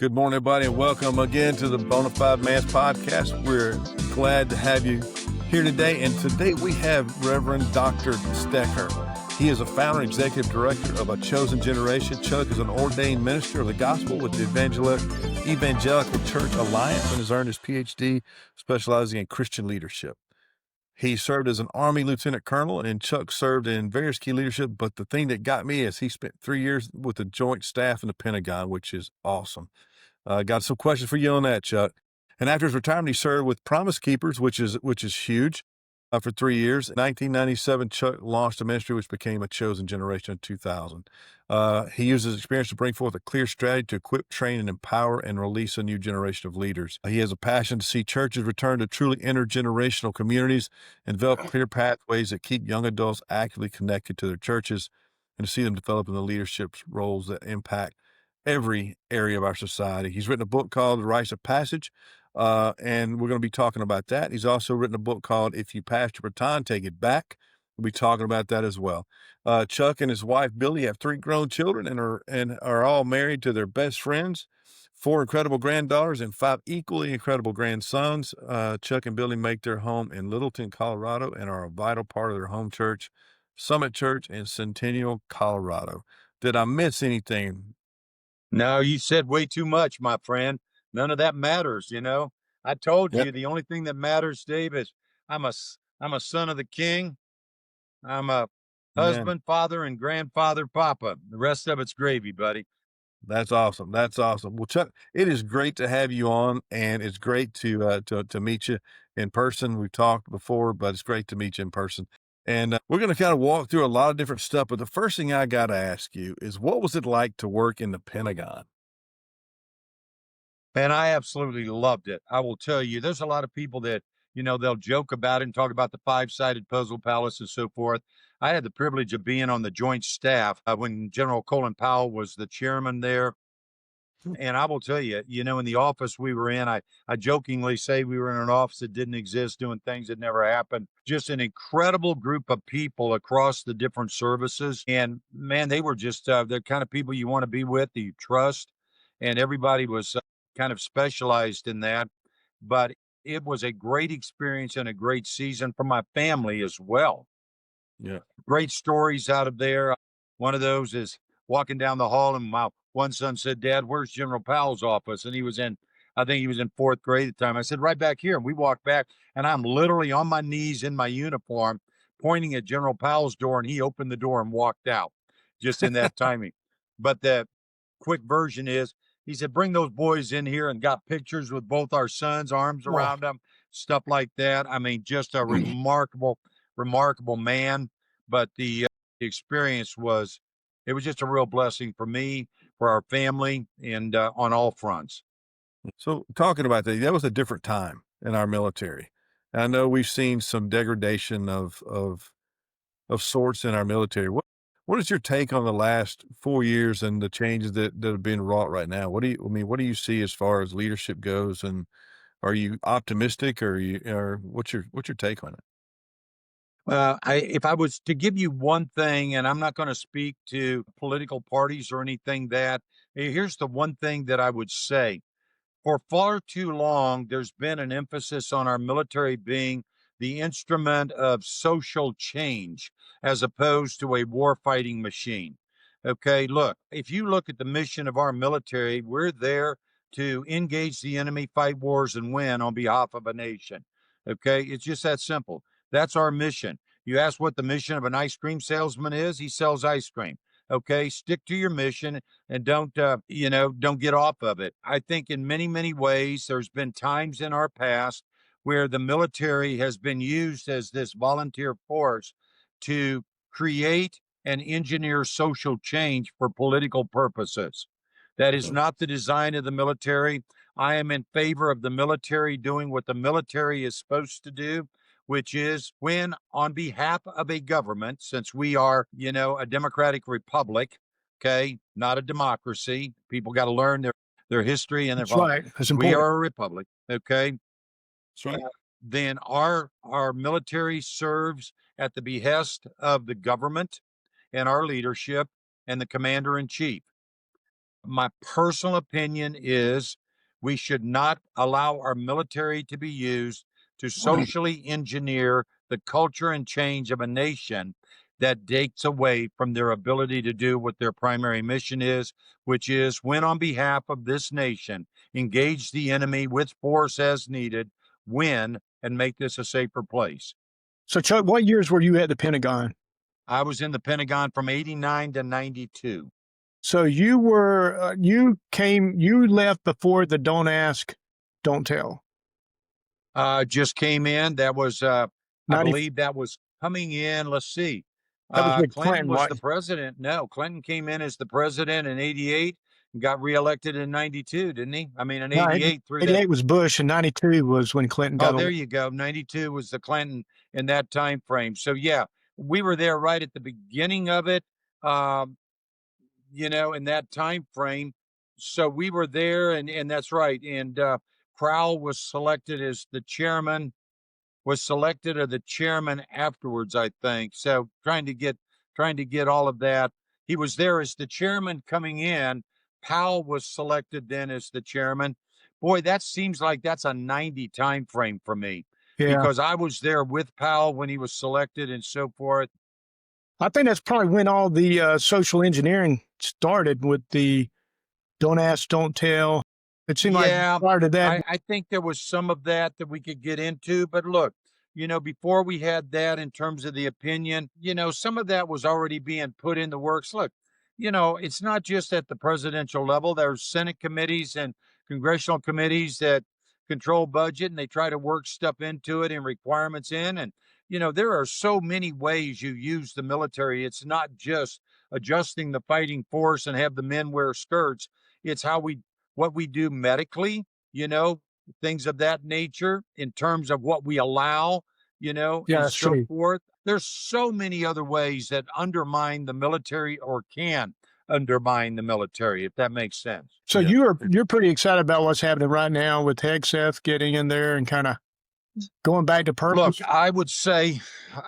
Good morning, everybody, and welcome again to the Bonafide Man Podcast. We're glad to have you here today. And today we have Reverend Dr. Stecker. He is a founder and executive director of A Chosen Generation. Chuck is an ordained minister of the gospel with the Evangelical Church Alliance and has earned his Ph.D. specializing in Christian leadership. He served as an Army lieutenant colonel, and Chuck served in various key leadership. But the thing that got me is he spent 3 years with the Joint Staff in the Pentagon, which is awesome. Got some questions for you on that, Chuck. And after his retirement, he served with Promise Keepers, which is huge, for 3 years. In 1997, Chuck launched a ministry which became A Chosen Generation in 2000. He used his experience to bring forth a clear strategy to equip, train, and empower and release a new generation of leaders. He has a passion to see churches return to truly intergenerational communities and develop clear pathways that keep young adults actively connected to their churches and to see them develop in the leadership roles that impact every area of our society. He's written a book called The Rites of Passage, and we're going to be talking about that. He's also written a book called If You Pass Your Baton, Take It Back. We'll be talking about that as well. Chuck and his wife, Billy, have 3 grown children and are all married to their best friends, 4 incredible granddaughters, and 5 equally incredible grandsons. Chuck and Billy make their home in Littleton, Colorado, and are a vital part of their home church, Summit Church in Centennial, Colorado. Did I miss anything? No, you said way too much, my friend. None of that matters, you know. I told Yep. you the only thing that matters, Dave, is I'm a son of the King. I'm a husband, father, and grandfather, papa. The rest of it's gravy, buddy. That's awesome. That's awesome. Well, Chuck, it is great to have you on, and it's great to meet you in person. We've talked before, but it's great to meet you in person. And we're going to kind of walk through a lot of different stuff. But the first thing I got to ask you is, what was it like to work in the Pentagon? And I absolutely loved it. I will tell you, there's a lot of people that, they'll joke about it and talk about the 5-sided puzzle palace and so forth. I had the privilege of being on the Joint Staff when General Colin Powell was the chairman there. And I will tell you, in the office we were in, I jokingly say we were in an office that didn't exist, doing things that never happened. Just an incredible group of people across the different services. And man, they were just the kind of people you want to be with, that you trust. And everybody was kind of specialized in that. But it was a great experience and a great season for my family as well. Yeah. Great stories out of there. One of those is walking down the hall, and my one son said, "Dad, where's General Powell's office?" And I think he was in 4th grade at the time. I said, "Right back here." And we walked back, and I'm literally on my knees in my uniform, pointing at General Powell's door, and he opened the door and walked out just in that timing. But the quick version is, he said, "Bring those boys in here," and got pictures with both our sons, arms around them, stuff like that. I mean, just a remarkable man. But the experience was just a real blessing for me, for our family, and on all fronts. So talking about that was a different time in our military. And I know we've seen some degradation of sorts in our military. What is your take on the last 4 years and the changes that have been wrought right now? What do you see as far as leadership goes? And are you optimistic, or what's your take on it? If I was to give you one thing, and I'm not going to speak to political parties or anything, here's the one thing that I would say. For far too long, there's been an emphasis on our military being the instrument of social change as opposed to a war-fighting machine. Okay, look, if you look at the mission of our military, we're there to engage the enemy, fight wars, and win on behalf of a nation. Okay, it's just that simple. That's our mission. You ask what the mission of an ice cream salesman is, he sells ice cream. Okay, stick to your mission and don't get off of it. I think in many, many ways, there's been times in our past where the military has been used as this volunteer force to create and engineer social change for political purposes. That is not the design of the military. I am in favor of the military doing what the military is supposed to do, which is when on behalf of a government, since we are, a democratic republic, okay, not a democracy. People got to learn their history and their That's right. That's We important. are a republic, okay? That's right. Then our military serves at the behest of the government and our leadership and the commander in chief. My personal opinion is we should not allow our military to be used to socially engineer the culture and change of a nation that takes away from their ability to do what their primary mission is, which is when on behalf of this nation, engage the enemy with force as needed, win, and make this a safer place. So, Chuck, what years were you at the Pentagon? I was in the Pentagon from 89 to 92. So you were, you left before the don't ask, don't tell. Just came in. That was, I 90 believe that was coming in. Let's see. That was with Clinton Clinton, was right? the president. No, Clinton came in as the president in 88 and got reelected in 92, didn't he? I mean, in No, 88 through 88 that. was Bush, and 92 was when Clinton Oh, got there you go. 92 was the Clinton in that time frame. So yeah, we were there right at the beginning of it. Um, in that time frame. So we were there, and that's right. And Crowell was selected as the chairman, was selected as the chairman afterwards, I think. So trying to get all of that. He was there as the chairman coming in. Powell was selected then as the chairman. Boy, that seems like that's a 90 time frame for me Yeah. because I was there with Powell when he was selected and so forth. I think that's probably when all the social engineering started with the don't ask, don't tell. It seemed like prior to that. I think there was some of that we could get into, but look, before we had that in terms of the opinion, some of that was already being put in the works. Look, it's not just at the presidential level. There's Senate committees and congressional committees that control budget and they try to work stuff into it and requirements in. And, there are so many ways you use the military. It's not just adjusting the fighting force and have the men wear skirts. It's what we do medically, things of that nature in terms of what we allow, and so forth. There's so many other ways that undermine the military or can undermine the military, if that makes sense. So you're pretty excited about what's happening right now with Hegseth getting in there and kind of going back to purpose? Look, I would say,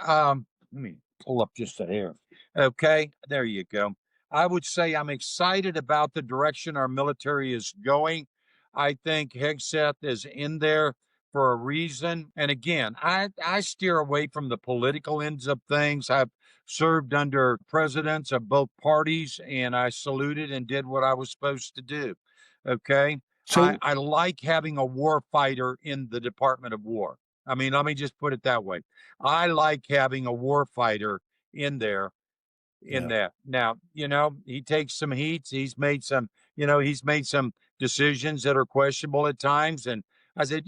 let me pull up just a hair. Okay, there you go. I would say I'm excited about the direction our military is going. I think Hegseth is in there for a reason. And again, I steer away from the political ends of things. I've served under presidents of both parties, and I saluted and did what I was supposed to do. Okay. So I like having a war fighter in the Department of War. I mean, let me just put it that way. I like having a war fighter in there that. Now, he takes some heats. He's made some decisions that are questionable at times. And I said,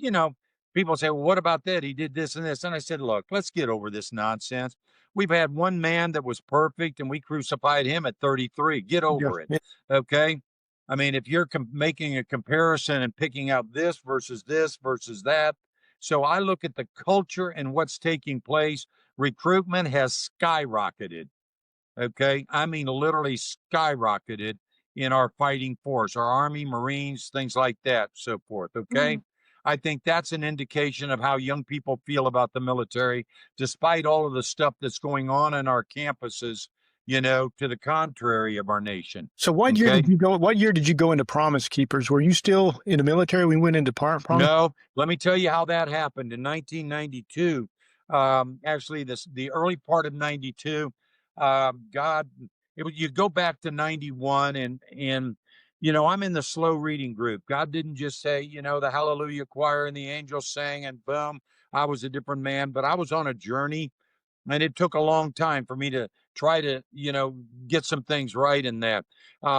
people say, well, what about that? He did this and this. And I said, look, let's get over this nonsense. We've had one man that was perfect and we crucified him at 33. Get over it. Okay. I mean, if you're making a comparison and picking out this versus that. So I look at the culture and what's taking place. Recruitment has skyrocketed. Okay. I mean, literally skyrocketed in our fighting force, our Army, Marines, things like that, so forth. Okay. I think that's an indication of how young people feel about the military, despite all of the stuff that's going on in our campuses, to the contrary of our nation. So what year did you go? What year did you go into Promise Keepers? Were you still in the military? We went into Promise? No, let me tell you how that happened in 1992. Actually, the early part of 92. You go back to 91 and I'm in the slow reading group. God didn't just say, the Hallelujah choir and the angels sang and boom, I was a different man, but I was on a journey and it took a long time for me to try to, get some things right in that.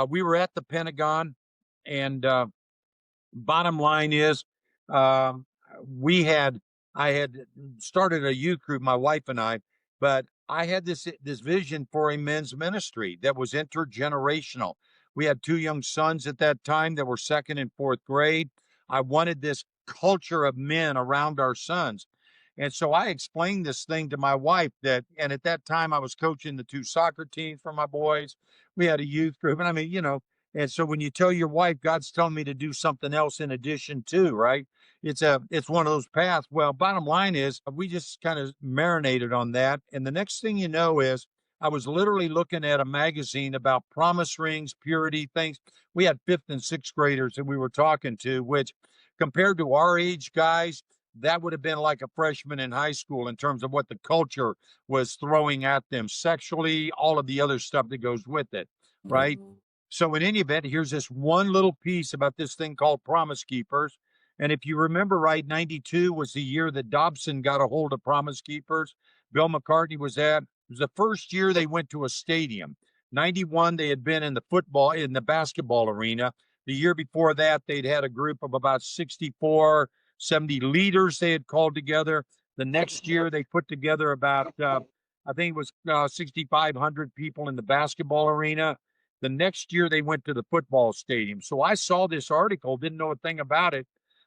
We were at the Pentagon and, bottom line is, um, I had started a youth group, my wife and I, but I had this vision for a men's ministry that was intergenerational. We had two young sons at that time that were second and fourth grade. I wanted this culture of men around our sons. And so I explained this thing to my wife and at that time I was coaching the two soccer teams for my boys. We had a youth group. And I mean, and so when you tell your wife, God's telling me to do something else in addition to, right? It's one of those paths. Well, bottom line is we just kind of marinated on that. And the next thing you know is I was literally looking at a magazine about promise rings, purity, things. We had 5th and 6th graders that we were talking to, which compared to our age guys, that would have been like a freshman in high school in terms of what the culture was throwing at them sexually, all of the other stuff that goes with it, right? So in any event, here's this one little piece about this thing called Promise Keepers. And if you remember right, 92 was the year that Dobson got a hold of Promise Keepers. Bill McCartney was at. It was the first year they went to a stadium. 91, they had been in the basketball arena. The year before that, they'd had a group of about 64, 70 leaders they had called together. The next year, they put together about, I think it was 6,500 people in the basketball arena. The next year, they went to the football stadium. So I saw this article, didn't know a thing about it.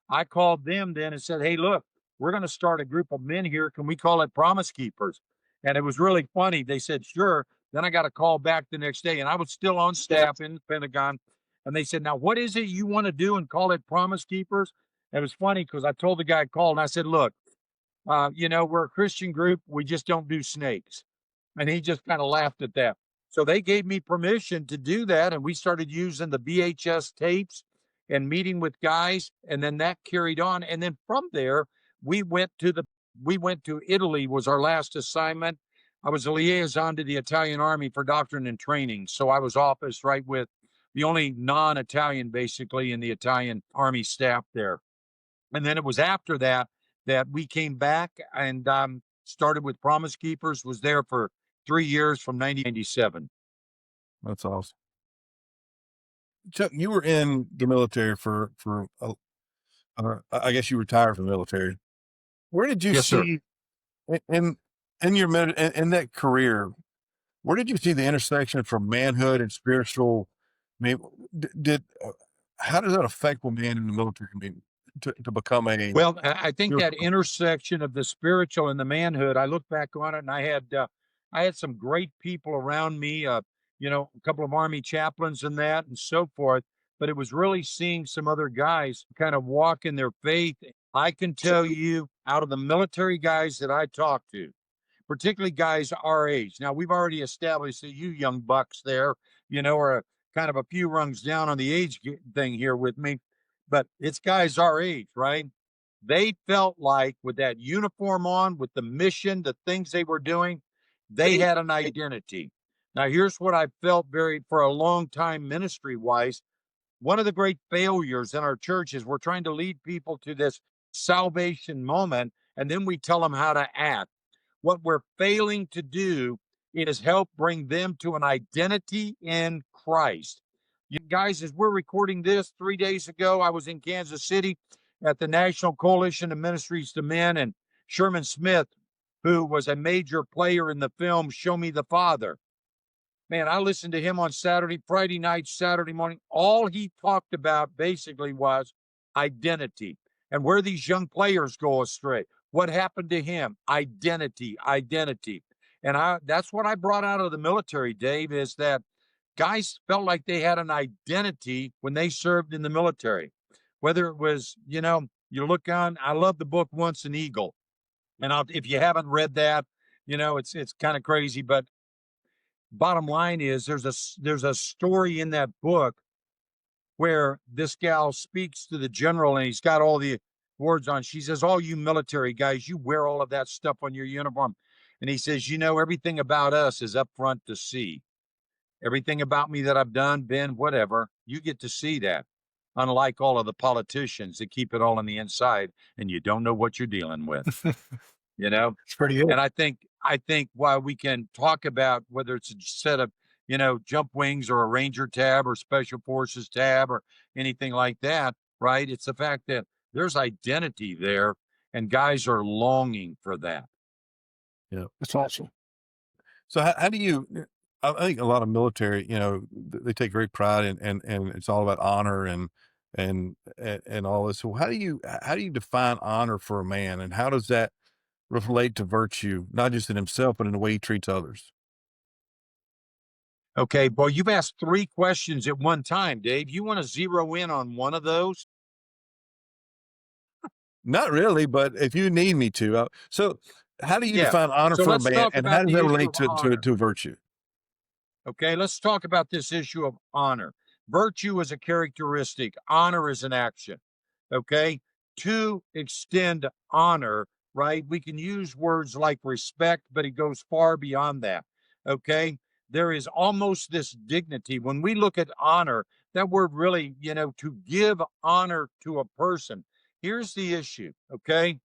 I called them then and said, hey, look, we're going to start a group of men here. Can we call it Promise Keepers? And it was really funny. They said, sure. Then I got a call back the next day, and I was still on staff in the Pentagon. And they said, now, what is it you want to do and call it Promise Keepers? And it was funny because I told the guy I called, and I said, look, we're a Christian group. We just don't do snakes. And he just kind of laughed at that. So they gave me permission to do that. And we started using the VHS tapes and meeting with guys. And then that carried on. And then from there, we went to Italy was our last assignment. I was a liaison to the Italian Army for doctrine and training. So I was office right with the only non-Italian basically in the Italian Army staff there. And then it was after that we came back and started with Promise Keepers, was there for 3 years from 1997. That's awesome. Chuck, you were in the military I guess you retired from the military. Where did you see in that career? Where did you see the intersection from manhood and spiritual? I mean, how does that affect one man in the military? I mean, to become a well, I think that intersection of the spiritual and the manhood. I look back on it, and I had some great people around me. A couple of Army chaplains and that, and so forth. But it was really seeing some other guys kind of walk in their faith. I can tell you, out of the military guys that I talk to, particularly guys our age. Now, we've already established that you young bucks there, are kind of a few rungs down on the age thing here with me, but it's guys our age, right? They felt like with that uniform on, with the mission, the things they were doing, they had an identity. Now, here's what I felt for a long time ministry-wise. One of the great failures in our church is we're trying to lead people to this salvation moment, and then we tell them how to act. What we're failing to do is help bring them to an identity in Christ. You guys, as we're recording this 3 days ago, I was in Kansas City at the National Coalition of Ministries to Men, and Sherman Smith, who was a major player in the film Show Me the Father. Man, I listened to him on Friday night, Saturday morning. All he talked about basically was identity and where these young players go astray. What happened to him? Identity. And that's what I brought out of the military, Dave, is that guys felt like they had an identity when they served in the military. Whether it was, you look on, I love the book Once an Eagle. And if you haven't read that, it's kind of crazy, but bottom line is there's a story in that book where this gal speaks to the general and he's got all the words on. She says, all you military guys, you wear all of that stuff on your uniform. And he says, everything about us is up front to see. Everything about me that I've done, been, whatever, you get to see that. Unlike all of the politicians that keep it all on the inside and you don't know what you're dealing with. It's pretty good. And I think while we can talk about whether it's a set of, jump wings or a Ranger tab or Special Forces tab or anything like that, right? It's the fact that there's identity there and guys are longing for that. Yeah, that's awesome. So how do you, I think a lot of military, they take great pride and it's all about honor and all this. So how do you define honor for a man, and how does that relate to virtue, not just in himself, but in the way he treats others? Okay. Well, you've asked 3 questions at one time, Dave. You want to zero in on one of those? Not really, but if you need me to. So how do you define honor So for a let's man, talk and about how does the that issue relate of honor. to virtue? Okay, let's talk about this issue of honor. Virtue is a characteristic, honor is an action. Okay, to extend honor, right? We can use words like respect, but it goes far beyond that. Okay, there is almost this dignity. When we look at honor, that word really, to give honor to a person. Here's the issue, okay?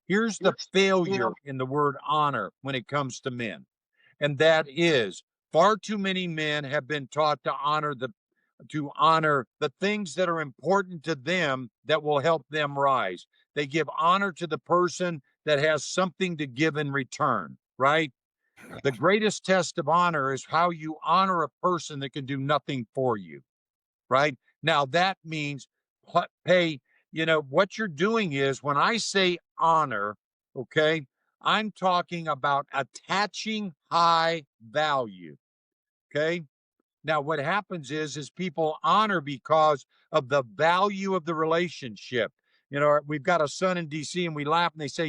Here's the failure in the word honor when it comes to men. And that is far too many men have been taught to honor the things that are important to them that will help them rise. They give honor to the person that has something to give in return, right? The greatest test of honor is how you honor a person that can do nothing for you, right? Now that means pay, what you're doing is when I say honor, okay, I'm talking about attaching high value, okay? Now, what happens is people honor because of the value of the relationship. We've got a son in DC and we laugh and they say,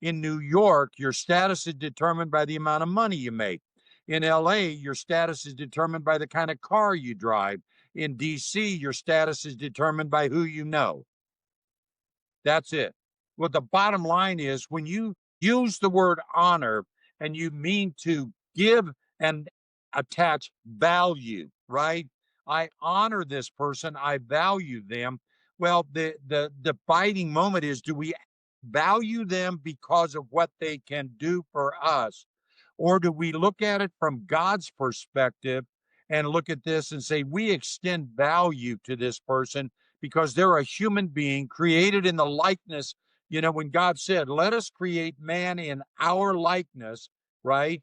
in New York, your status is determined by the amount of money you make. In LA, your status is determined by the kind of car you drive. In DC, your status is determined by who you know. That's it. Well, the bottom line is when you use the word honor and you mean to give and attach value, right? I honor this person. I value them. Well, the biting moment is, do we value them because of what they can do for us? Or do we look at it from God's perspective and look at this and say, we extend value to this person because they're a human being created in the likeness. When God said, let us create man in our likeness, right?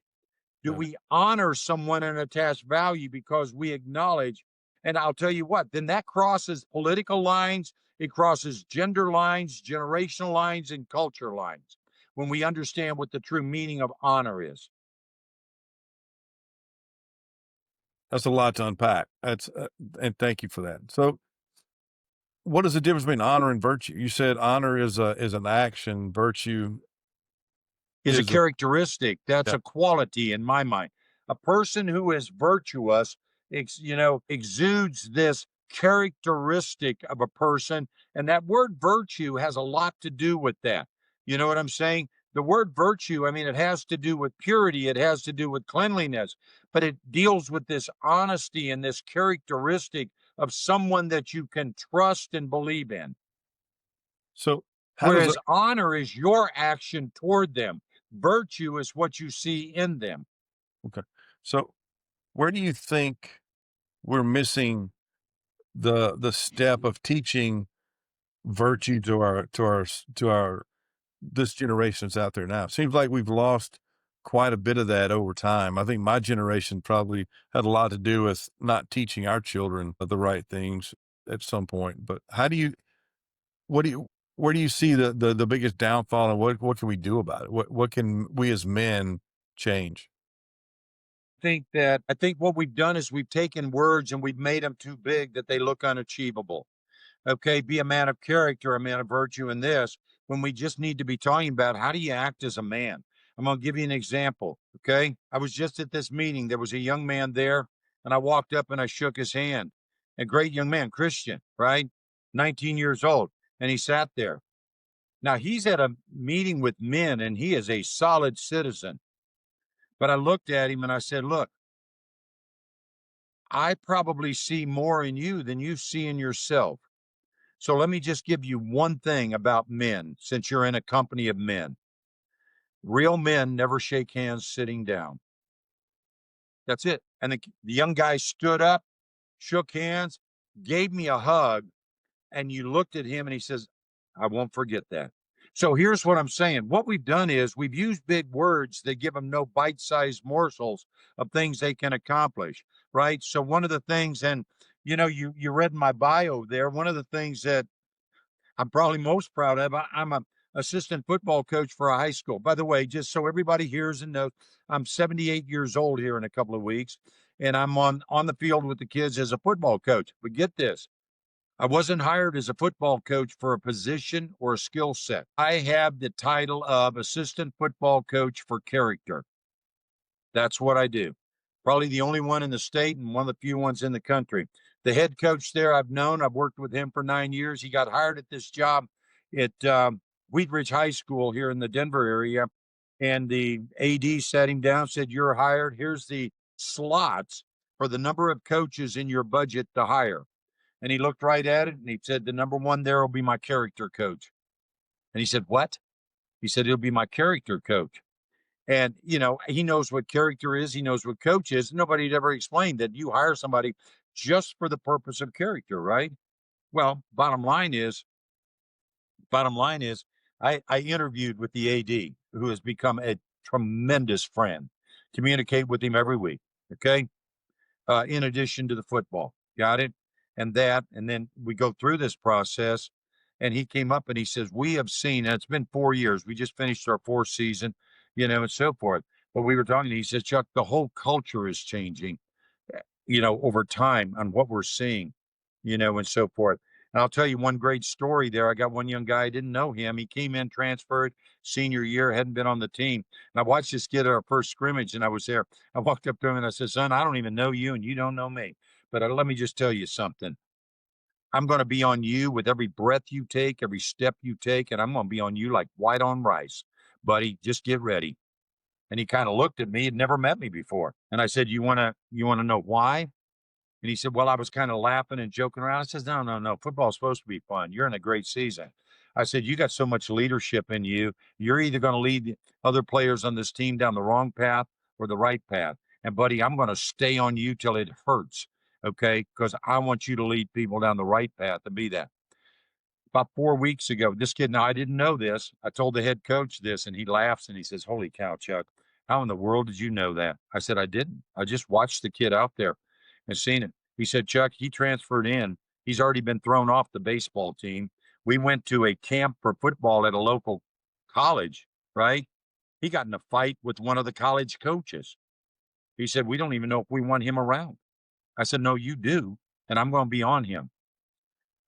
Do we honor someone and attach value because we acknowledge? And I'll tell you what, then that crosses political lines, it crosses gender lines, generational lines, and culture lines when we understand what the true meaning of honor is. That's a lot to unpack. And thank you for that. So, what is the difference between honor and virtue? You said honor is an action, virtue is a characteristic. That's a quality in my mind. A person who is virtuous, exudes this characteristic of a person. And that word virtue has a lot to do with that. You know what I'm saying? The word virtue, it has to do with purity. It has to do with cleanliness, but it deals with this honesty and this characteristic of someone that you can trust and believe in. So, whereas honor is your action toward them. Virtue is what you see in them. Okay. So where do you think we're missing the step of teaching virtue to our this generation's out there now? It seems like we've lost quite a bit of that over time. I think my generation probably had a lot to do with not teaching our children the right things at some point. But where do you see the biggest downfall, and what can we do about it? What can we as men change? I think what we've done is we've taken words and we've made them too big that they look unachievable. Okay, be a man of character, a man of virtue in this, when we just need to be talking about how do you act as a man? I'm going to give you an example. Okay, I was just at this meeting. There was a young man there, and I walked up and I shook his hand. A great young man, Christian, right? 19 years old. And he sat there. Now, he's at a meeting with men, and he is a solid citizen. But I looked at him and I said, look, I probably see more in you than you see in yourself. So let me just give you one thing about men, since you're in a company of men. Real men never shake hands sitting down. That's it. And the young guy stood up, shook hands, gave me a hug, and you looked at him and he says, I won't forget that. So here's what I'm saying. What we've done is we've used big words that give them no bite-sized morsels of things they can accomplish, right? So one of the things, and you read my bio there, one of the things that I'm probably most proud of, I'm an assistant football coach for a high school. By the way, just so everybody hears and knows, I'm 78 years old here in a couple of weeks, and I'm on the field with the kids as a football coach. But get this. I wasn't hired as a football coach for a position or a skill set. I have the title of assistant football coach for character. That's what I do. probably the only one in the state and one of the few ones in the country. The head coach there I've worked with him for 9 years. He got hired at this job at Wheat Ridge High School here in the Denver area. And the AD sat him down, said, "You're hired. Here's the slots for the number of coaches in your budget to hire." And he looked right at it and he said, "The number one there will be my character coach." And he said, "What?" He said, "It'll be my character coach." And, he knows what character is. He knows what coach is. Nobody had ever explained that you hire somebody just for the purpose of character, right? Well, bottom line is, I interviewed with the AD, who has become a tremendous friend. Communicate with him every week, okay? In addition to the football. Got it? And then we go through this process, and he came up and he says, "We have seen," and it's been 4 years. We just finished our 4th season, and so forth. But we were talking, he says, "Chuck, the whole culture is changing, over time on what we're seeing, and so forth." And I'll tell you one great story there. I got one young guy, I didn't know him. He came in, transferred, senior year, hadn't been on the team. And I watched this kid at our first scrimmage, and I was there. I walked up to him and I said, "Son, I don't even know you, and you don't know me. But let me just tell you something. I'm going to be on you with every breath you take, every step you take, and I'm going to be on you like white on rice. Buddy, just get ready." And he kind of looked at me, had never met me before. And I said, you want to know why? And he said, "Well, I was kind of laughing and joking around." I said, No. Football's supposed to be fun. You're in a great season." I said, "You got so much leadership in you. You're either going to lead other players on this team down the wrong path or the right path. And buddy, I'm going to stay on you till it hurts. Okay. Because I want you to lead people down the right path and be that." About 4 weeks ago, this kid, now I didn't know this. I told the head coach this, and he laughs and he says, "Holy cow, Chuck, how in the world did you know that?" I said, "I didn't. I just watched the kid out there and seen it." He said, "Chuck, he transferred in. He's already been thrown off the baseball team. We went to a camp for football at a local college, right? He got in a fight with one of the college coaches. He said, we don't even know if we want him around." I said, "No, you do. And I'm going to be on him."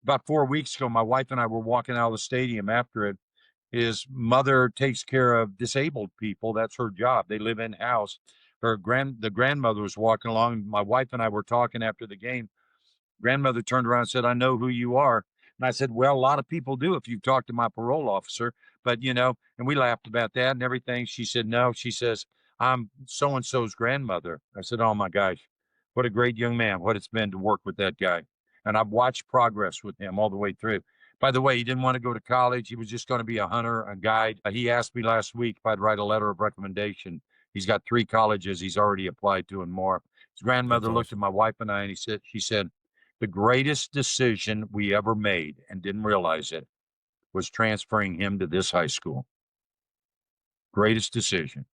About 4 weeks ago, my wife and I were walking out of the stadium after it. His mother takes care of disabled people. That's her job. They live in house. The grandmother was walking along. My wife and I were talking after the game. Grandmother turned around and said, "I know who you are." And I said, "Well, a lot of people do if you've talked to my parole officer." But, and we laughed about that and everything. She said, "No," she says, "I'm so-and-so's grandmother." I said, "Oh my gosh, what a great young man, what it's been to work with that guy." And I've watched progress with him all the way through. By the way, he didn't want to go to college. He was just going to be a hunter, a guide. He asked me last week if I'd write a letter of recommendation. He's got 3 colleges he's already applied to and more. His grandmother looked at my wife and I, and she said, "The greatest decision we ever made, and didn't realize it, was transferring him to this high school. Greatest decision."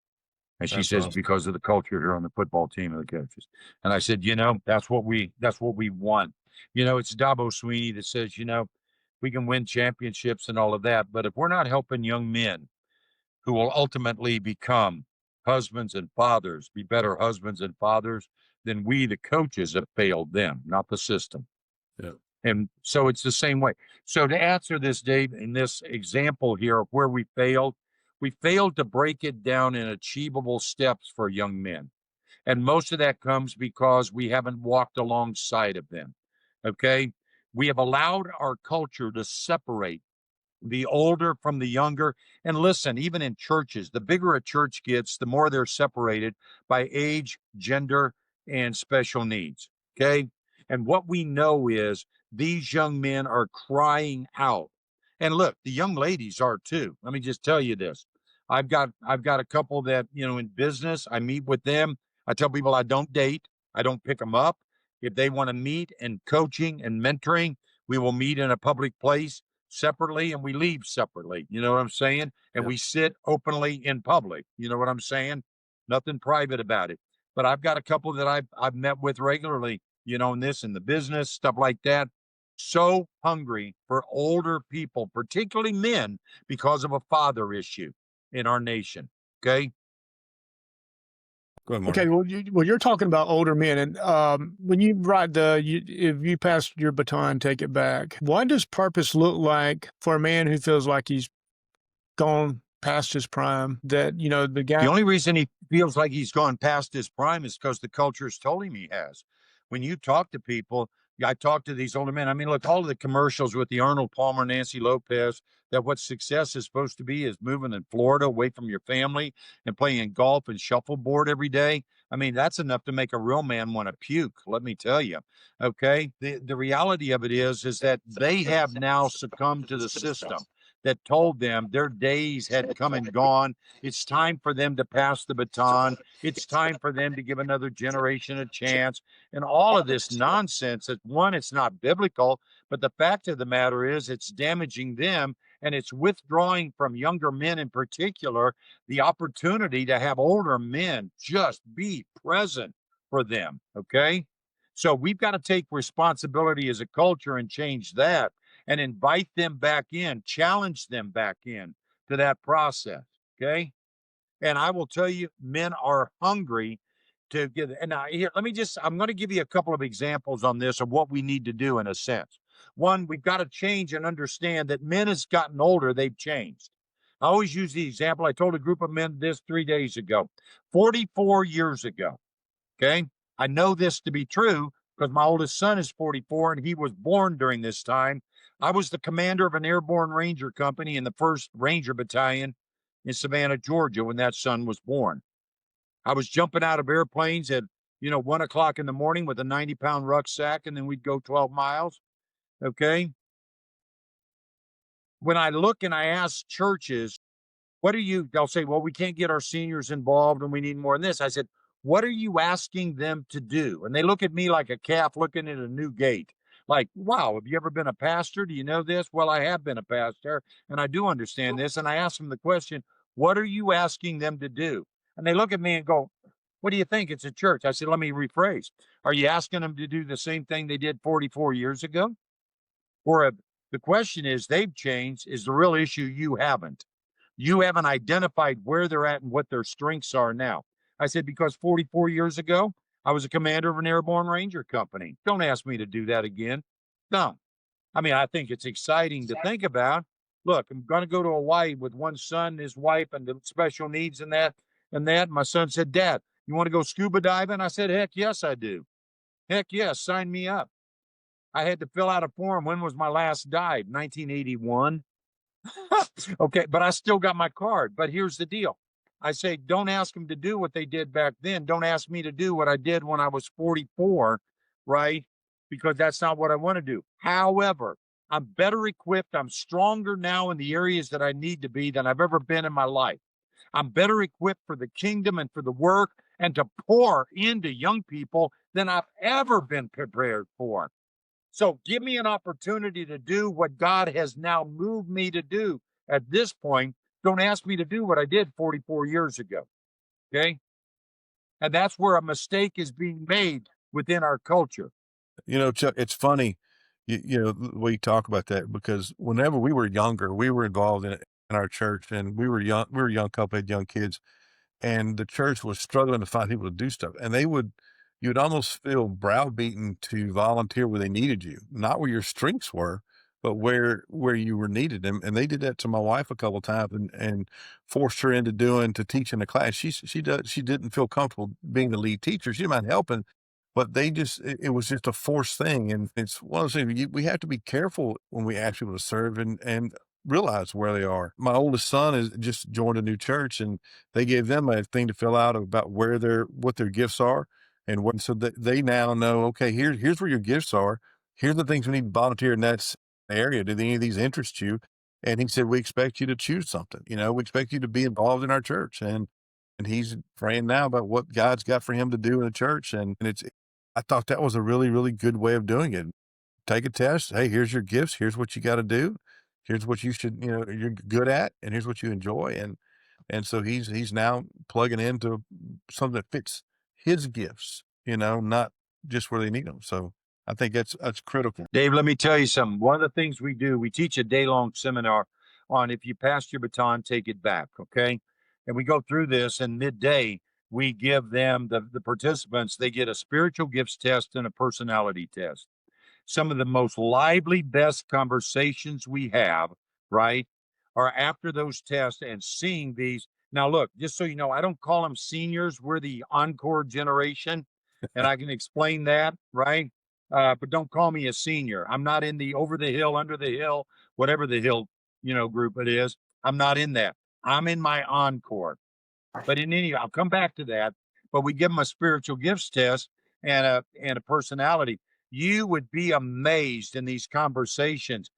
And she says, "Awesome. Because of the culture here on the football team and the coaches." And I said, that's what we want. It's Dabo Sweeney that says, we can win championships and all of that, but if we're not helping young men who will ultimately become husbands and fathers, be better husbands and fathers, then we, the coaches, have failed them, not the system. Yeah. And so it's the same way. So to answer this, Dave, in this example here of where we failed to break it down in achievable steps for young men. And most of that comes because we haven't walked alongside of them. Okay. We have allowed our culture to separate the older from the younger. And listen, even in churches, the bigger a church gets, the more they're separated by age, gender, and special needs. Okay. And what we know is these young men are crying out. And look, the young ladies are too. Let me just tell you this. I've got a couple that, in business, I meet with them. I tell people I don't date. I don't pick them up. If they want to meet and coaching and mentoring, we will meet in a public place separately and we leave separately. You know what I'm saying? And we sit openly in public. You know what I'm saying? Nothing private about it. But I've got a couple that I've met with regularly, in the business, stuff like that. So hungry for older people, particularly men, because of a father issue in our nation. Okay. Go ahead, Marty. Okay. Well, you're talking about older men, and when you write if you pass your baton, take it back. What does purpose look like for a man who feels like he's gone past his prime, that, the guy. The only reason he feels like he's gone past his prime is because the culture's told him he has. When you talk to people, I talk to these older men. I mean, look, all of the commercials with the Arnold Palmer, Nancy Lopez, that what success is supposed to be is moving in Florida away from your family and playing golf and shuffleboard every day. I mean, that's enough to make a real man want to puke, let me tell you. Okay. The reality of it is that they have now succumbed to the system that told them their days had come and gone. It's time for them to pass the baton. It's time for them to give another generation a chance. And all of this nonsense, that one, it's not biblical, but the fact of the matter is it's damaging them, and it's withdrawing from younger men in particular the opportunity to have older men just be present for them. Okay. So we've got to take responsibility as a culture and change that and invite them back in, challenge them back in to that process. Okay. And I will tell you, men are hungry to get it. And now here, I'm going to give you a couple of examples on this of what we need to do in a sense. One, we've got to change and understand that men has gotten older, they've changed. I always use the example. I told a group of men this 3 days ago, 44 years ago. Okay. I know this to be true because my oldest son is 44 and he was born during this time. I was the commander of an airborne ranger company in the 1st Ranger Battalion in Savannah, Georgia, when that son was born. I was jumping out of airplanes at, 1 o'clock in the morning with a 90-pound rucksack, and then we'd go 12 miles. Okay. When I look and I ask churches, they'll say, well, we can't get our seniors involved and we need more in this. I said, what are you asking them to do? And they look at me like a calf looking at a new gate. Like, wow, have you ever been a pastor? Do you know this? Well, I have been a pastor and I do understand this. And I ask them the question, what are you asking them to do? And they look at me and go, what do you think? It's a church. I said, let me rephrase. Are you asking them to do the same thing they did 44 years ago? Or the question is, they've changed. Is the real issue you haven't? You haven't identified where they're at and what their strengths are now. I said, because 44 years ago, I was a commander of an airborne ranger company. Don't ask me to do that again. No. I mean, I think it's exciting to think about. Look, I'm going to go to Hawaii with one son, his wife, and the special needs and that. My son said, Dad, you want to go scuba diving? I said, heck yes, I do. Heck yes, sign me up. I had to fill out a form. When was my last dive? 1981. Okay, but I still got my card. But here's the deal. I say, don't ask them to do what they did back then. Don't ask me to do what I did when I was 44, right? Because that's not what I want to do. However, I'm better equipped. I'm stronger now in the areas that I need to be than I've ever been in my life. I'm better equipped for the kingdom and for the work and to pour into young people than I've ever been prepared for. So give me an opportunity to do what God has now moved me to do at this point. Don't ask me to do what I did 44 years ago. Okay. And that's where a mistake is being made within our culture. Chuck, it's funny, the way you talk about that, because whenever we were younger, we were involved in our church, and we were a young couple, had young kids, and the church was struggling to find people to do stuff. And you'd almost feel browbeaten to volunteer where they needed you, not where your strengths were, but where you were needed. And they did that to my wife a couple of times and forced her into to teaching a class. She didn't feel comfortable being the lead teacher. She didn't mind helping, but it was just a forced thing. And it's one of those things, we have to be careful when we ask people to serve and realize where they are. My oldest son has just joined a new church, and they gave them a thing to fill out about what their gifts are. So that they now know, okay, here's where your gifts are. Here's the things we need to volunteer in that area. Do any of these interest you? And he said, we expect you to choose something. We expect you to be involved in our church. And he's praying now about what God's got for him to do in the church. And I thought that was a really, really good way of doing it. Take a test. Hey, here's your gifts. Here's what you got to do. Here's what you should, you're good at, and here's what you enjoy. And so he's now plugging into something that fits his gifts, not just where they need them. So I think that's critical. Dave, let me tell you something. One of the things we do, we teach a day-long seminar on if you passed your baton, take it back. Okay. And we go through this, and midday, we give them, the participants, they get a spiritual gifts test and a personality test. Some of the most lively, best conversations we have, right, are after those tests and seeing these. Now, look, just so you know, I don't call them seniors. We're the Encore Generation, and I can explain that, right? But don't call me a senior. I'm not in the over the hill, under the hill, whatever the hill, group it is. I'm not in that. I'm in my Encore. But I'll come back to that. But we give them a spiritual gifts test and a personality. You would be amazed in these conversations,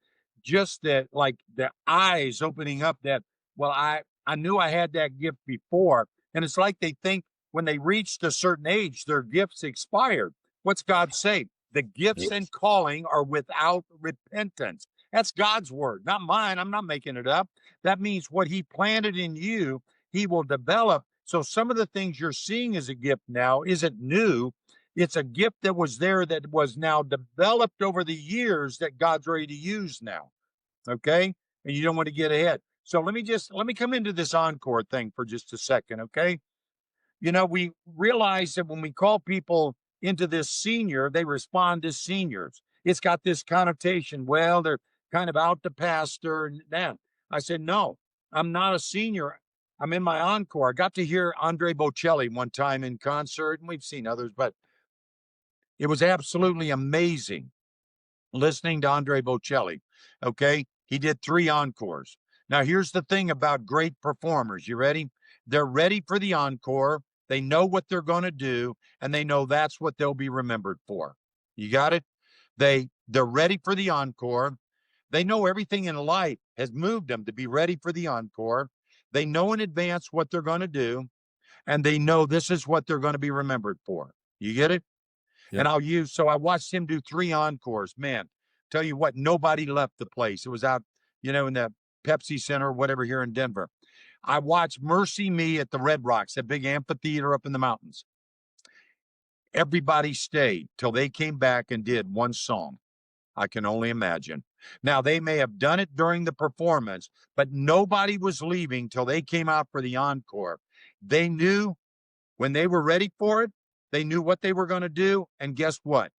just that, like the eyes opening up. That, well, I knew I had that gift before, and it's like they think when they reached a certain age, their gifts expired. What's God say? The gifts and calling are without repentance. That's God's word, not mine. I'm not making it up. That means what He planted in you, He will develop. So some of the things you're seeing as a gift now isn't new. It's a gift that was there that was now developed over the years that God's ready to use now. Okay. And you don't want to get ahead. So let me come into this Encore thing for just a second. Okay. We realize that when we call people into this senior, they respond as seniors. It's got this connotation. Well, they're kind of out to pastor and that. I said, no, I'm not a senior. I'm in my Encore. I got to hear Andre Bocelli one time in concert, and we've seen others, but it was absolutely amazing listening to Andre Bocelli. Okay. He did 3 encores. Now, here's the thing about great performers. You ready? They're ready for the encore. They know what they're going to do, and they know that's what they'll be remembered for. You got it? They're ready for the encore. They know everything in life has moved them to be ready for the encore. They know in advance what they're going to do, and they know this is what they're going to be remembered for. You get it? Yep. And so I watched him do 3 encores. Man, tell you what, nobody left the place. It was out, in the Pepsi Center or whatever here in Denver. I watched Mercy Me at the Red Rocks, that big amphitheater up in the mountains. Everybody stayed till they came back and did one song. I can only imagine. Now, they may have done it during the performance, but nobody was leaving till they came out for the encore. They knew when they were ready for it, they knew what they were going to do. And guess what?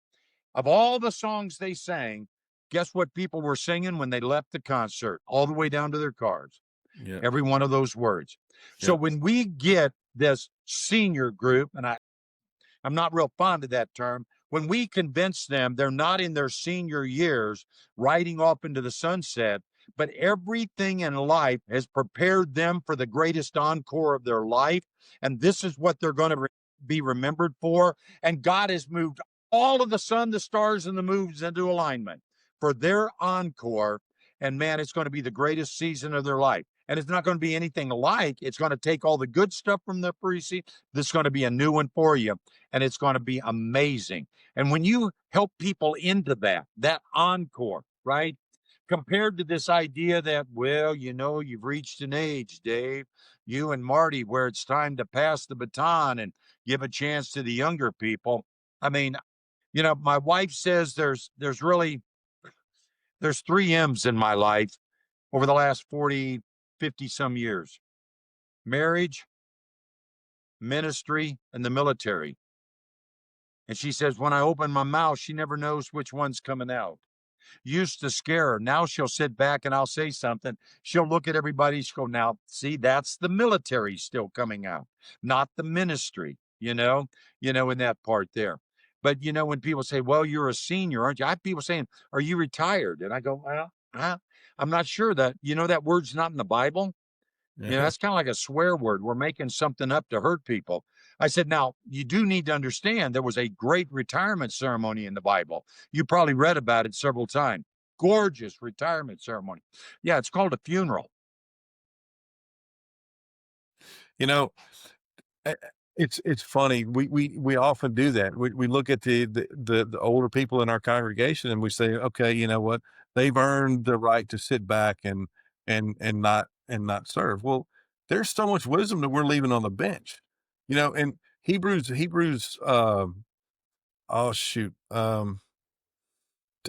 Of all the songs they sang, guess what people were singing when they left the concert, all the way down to their cars? Yeah. Every one of those words. Yeah. So when we get this senior group, and I'm not real fond of that term, when we convince them they're not in their senior years riding off into the sunset, but everything in life has prepared them for the greatest encore of their life, and this is what they're going to be remembered for, and God has moved all of the sun, the stars, and the moons into alignment for their encore, and man, it's going to be the greatest season of their life. And it's not going to be anything like, it's going to take all the good stuff from the pre-season. This is going to be a new one for you, and it's going to be amazing. And when you help people into that encore, right? Compared to this idea that, well, you've reached an age, Dave, you and Marty, where it's time to pass the baton and give a chance to the younger people. I mean, my wife says there's 3 M's in my life over the last 40, 50 some years: marriage, ministry, and the military. And she says, when I open my mouth, she never knows which one's coming out. Used to scare her. Now she'll sit back and I'll say something. She'll look at everybody. She'll go, now, see, that's the military still coming out, not the ministry, in that part there. But, when people say, well, you're a senior, aren't you? I have people saying, are you retired? And I go, well, I'm not sure that, that word's not in the Bible. Yeah. That's kind of like a swear word. We're making something up to hurt people. I said, now, you do need to understand there was a great retirement ceremony in the Bible. You probably read about it several times. Gorgeous retirement ceremony. Yeah, it's called a funeral. It's funny. We often do that. We look at the older people in our congregation and we say, okay, you know what? They've earned the right to sit back and not serve. Well, there's so much wisdom that we're leaving on the bench, and Hebrews, I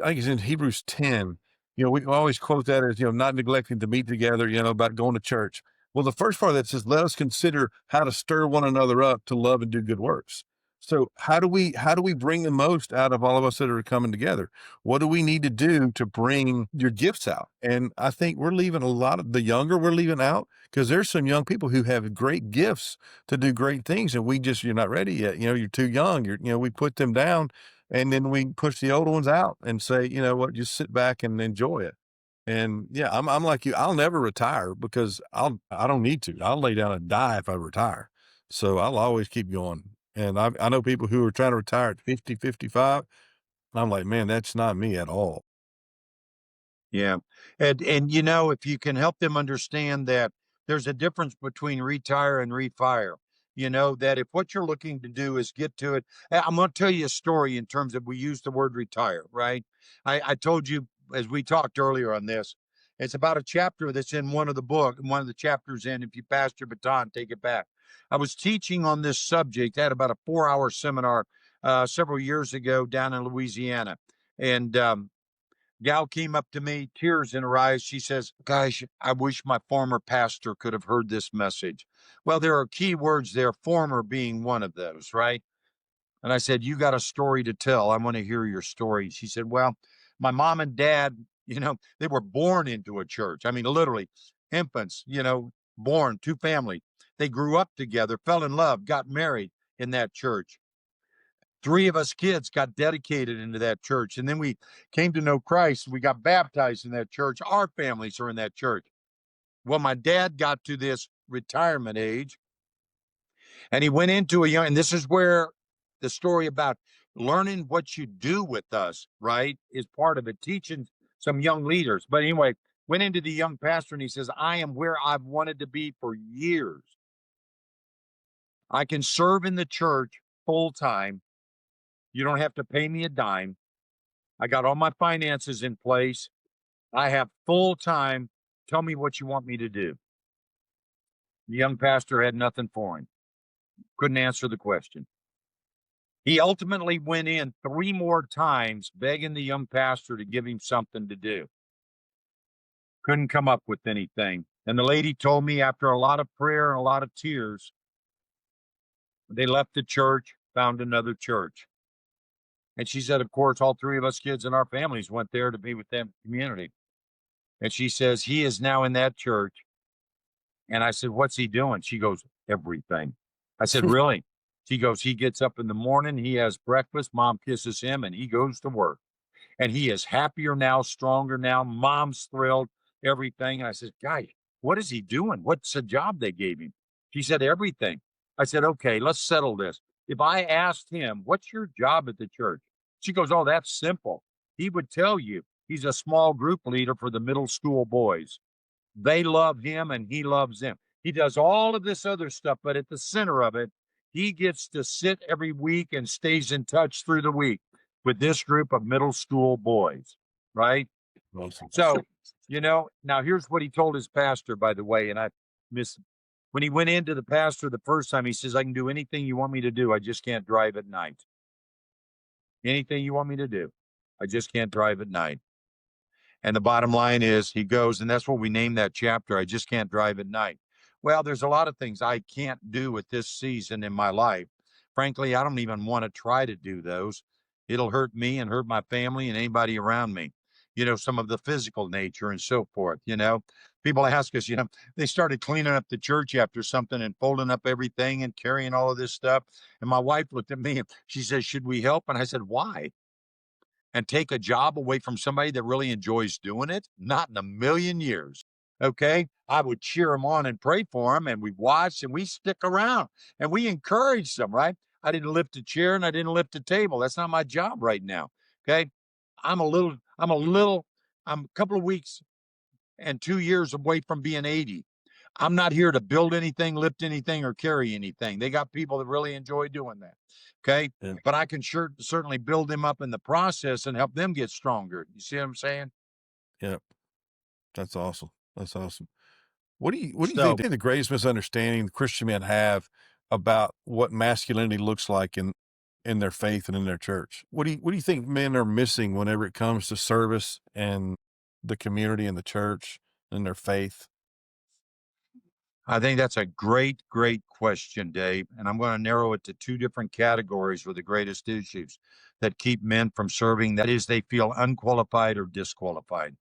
think it's in Hebrews 10, we always quote that as, not neglecting to meet together, about going to church. Well, the first part of that says, let us consider how to stir one another up to love and do good works. So how do we bring the most out of all of us that are coming together? What do we need to do to bring your gifts out? And I think we're leaving a lot of the younger we're leaving out, because there's some young people who have great gifts to do great things, and you're not ready yet. You're too young. We put them down, and then we push the older ones out and say, you know what, just sit back and enjoy it. And yeah, I'm like you. I'll never retire because I don't need to. I'll lay down and die if I retire. So I'll always keep going. And I know people who are trying to retire at 50, 55. I'm like, man, that's not me at all. Yeah. And if you can help them understand that there's a difference between retire and refire, that if what you're looking to do is get to it. I'm going to tell you a story in terms of we use the word retire, right? I told you as we talked earlier on this, it's about a chapter that's in one of the chapters in, if you passed your baton, take it back. I was teaching on this subject. I had about a 4-hour seminar several years ago down in Louisiana. And gal came up to me, tears in her eyes. She says, "Gosh, I wish my former pastor could have heard this message." Well, there are key words there, former being one of those, right? And I said, "You got a story to tell. I want to hear your story." She said, "Well, my mom and dad, they were born into a church. I mean, literally, infants, born, two family. They grew up together, fell in love, got married in that church. 3 of us kids got dedicated into that church. And then we came to know Christ. We got baptized in that church. Our families are in that church. Well, my dad got to this retirement age and he went into and this is where the story about learning what you do with us, right, is part of it, teaching some young leaders. But anyway, went into the young pastor and he says, "I am where I've wanted to be for years. I can serve in the church full time. You don't have to pay me a dime. I got all my finances in place. I have full time. Tell me what you want me to do." The young pastor had nothing for him, couldn't answer the question. He ultimately went in 3 more times begging the young pastor to give him something to do. Couldn't come up with anything. And the lady told me after a lot of prayer and a lot of tears, they left the church, found another church. And she said, of course, all 3 of us kids in our families went there to be with them community. And she says, he is now in that church. And I said, "What's he doing?" She goes, "Everything." I said, "Really?" She goes, "He gets up in the morning, he has breakfast, mom kisses him, and he goes to work. And he is happier now, stronger now. Mom's thrilled, everything." And I said, "Guy, what is he doing? What's the job they gave him?" She said, "Everything." I said, "Okay, let's settle this. If I asked him, what's your job at the church?" She goes, "Oh, that's simple. He would tell you he's a small group leader for the middle school boys. They love him and he loves them. He does all of this other stuff, but at the center of it, he gets to sit every week and stays in touch through the week with this group of middle school boys." Right? Awesome. So, now here's what he told his pastor, by the way, and I miss when he went into the pastor the first time, he says, "I can do anything you want me to do. I just can't drive at night. Anything you want me to do. I just can't drive at night." And the bottom line is he goes, and that's what we named that chapter, "I just can't drive at night." Well, there's a lot of things I can't do at this season in my life. Frankly, I don't even want to try to do those. It'll hurt me and hurt my family and anybody around me. Some of the physical nature and so forth. People ask us, they started cleaning up the church after something and folding up everything and carrying all of this stuff. And my wife looked at me and she says, "Should we help?" And I said, "Why? And take a job away from somebody that really enjoys doing it? Not in a million years." Okay. I would cheer them on and pray for them. And we watch and we stick around and we encourage them, right? I didn't lift a chair and I didn't lift a table. That's not my job right now. Okay. I'm a couple of weeks and 2 years away from being 80. I'm not here to build anything, lift anything, or carry anything. They got people that really enjoy doing that. Okay. Yeah. But I can certainly build them up in the process and help them get stronger. You see what I'm saying? Yeah. That's awesome. That's awesome. What do you So, think the greatest misunderstanding Christian men have about what masculinity looks like in their faith and in their church? What do you think men are missing whenever it comes to service and the community and the church and their faith? I think that's a great, great question, Dave. And I'm going to narrow it to two different categories for the greatest issues that keep men from serving. That is, they feel unqualified or disqualified.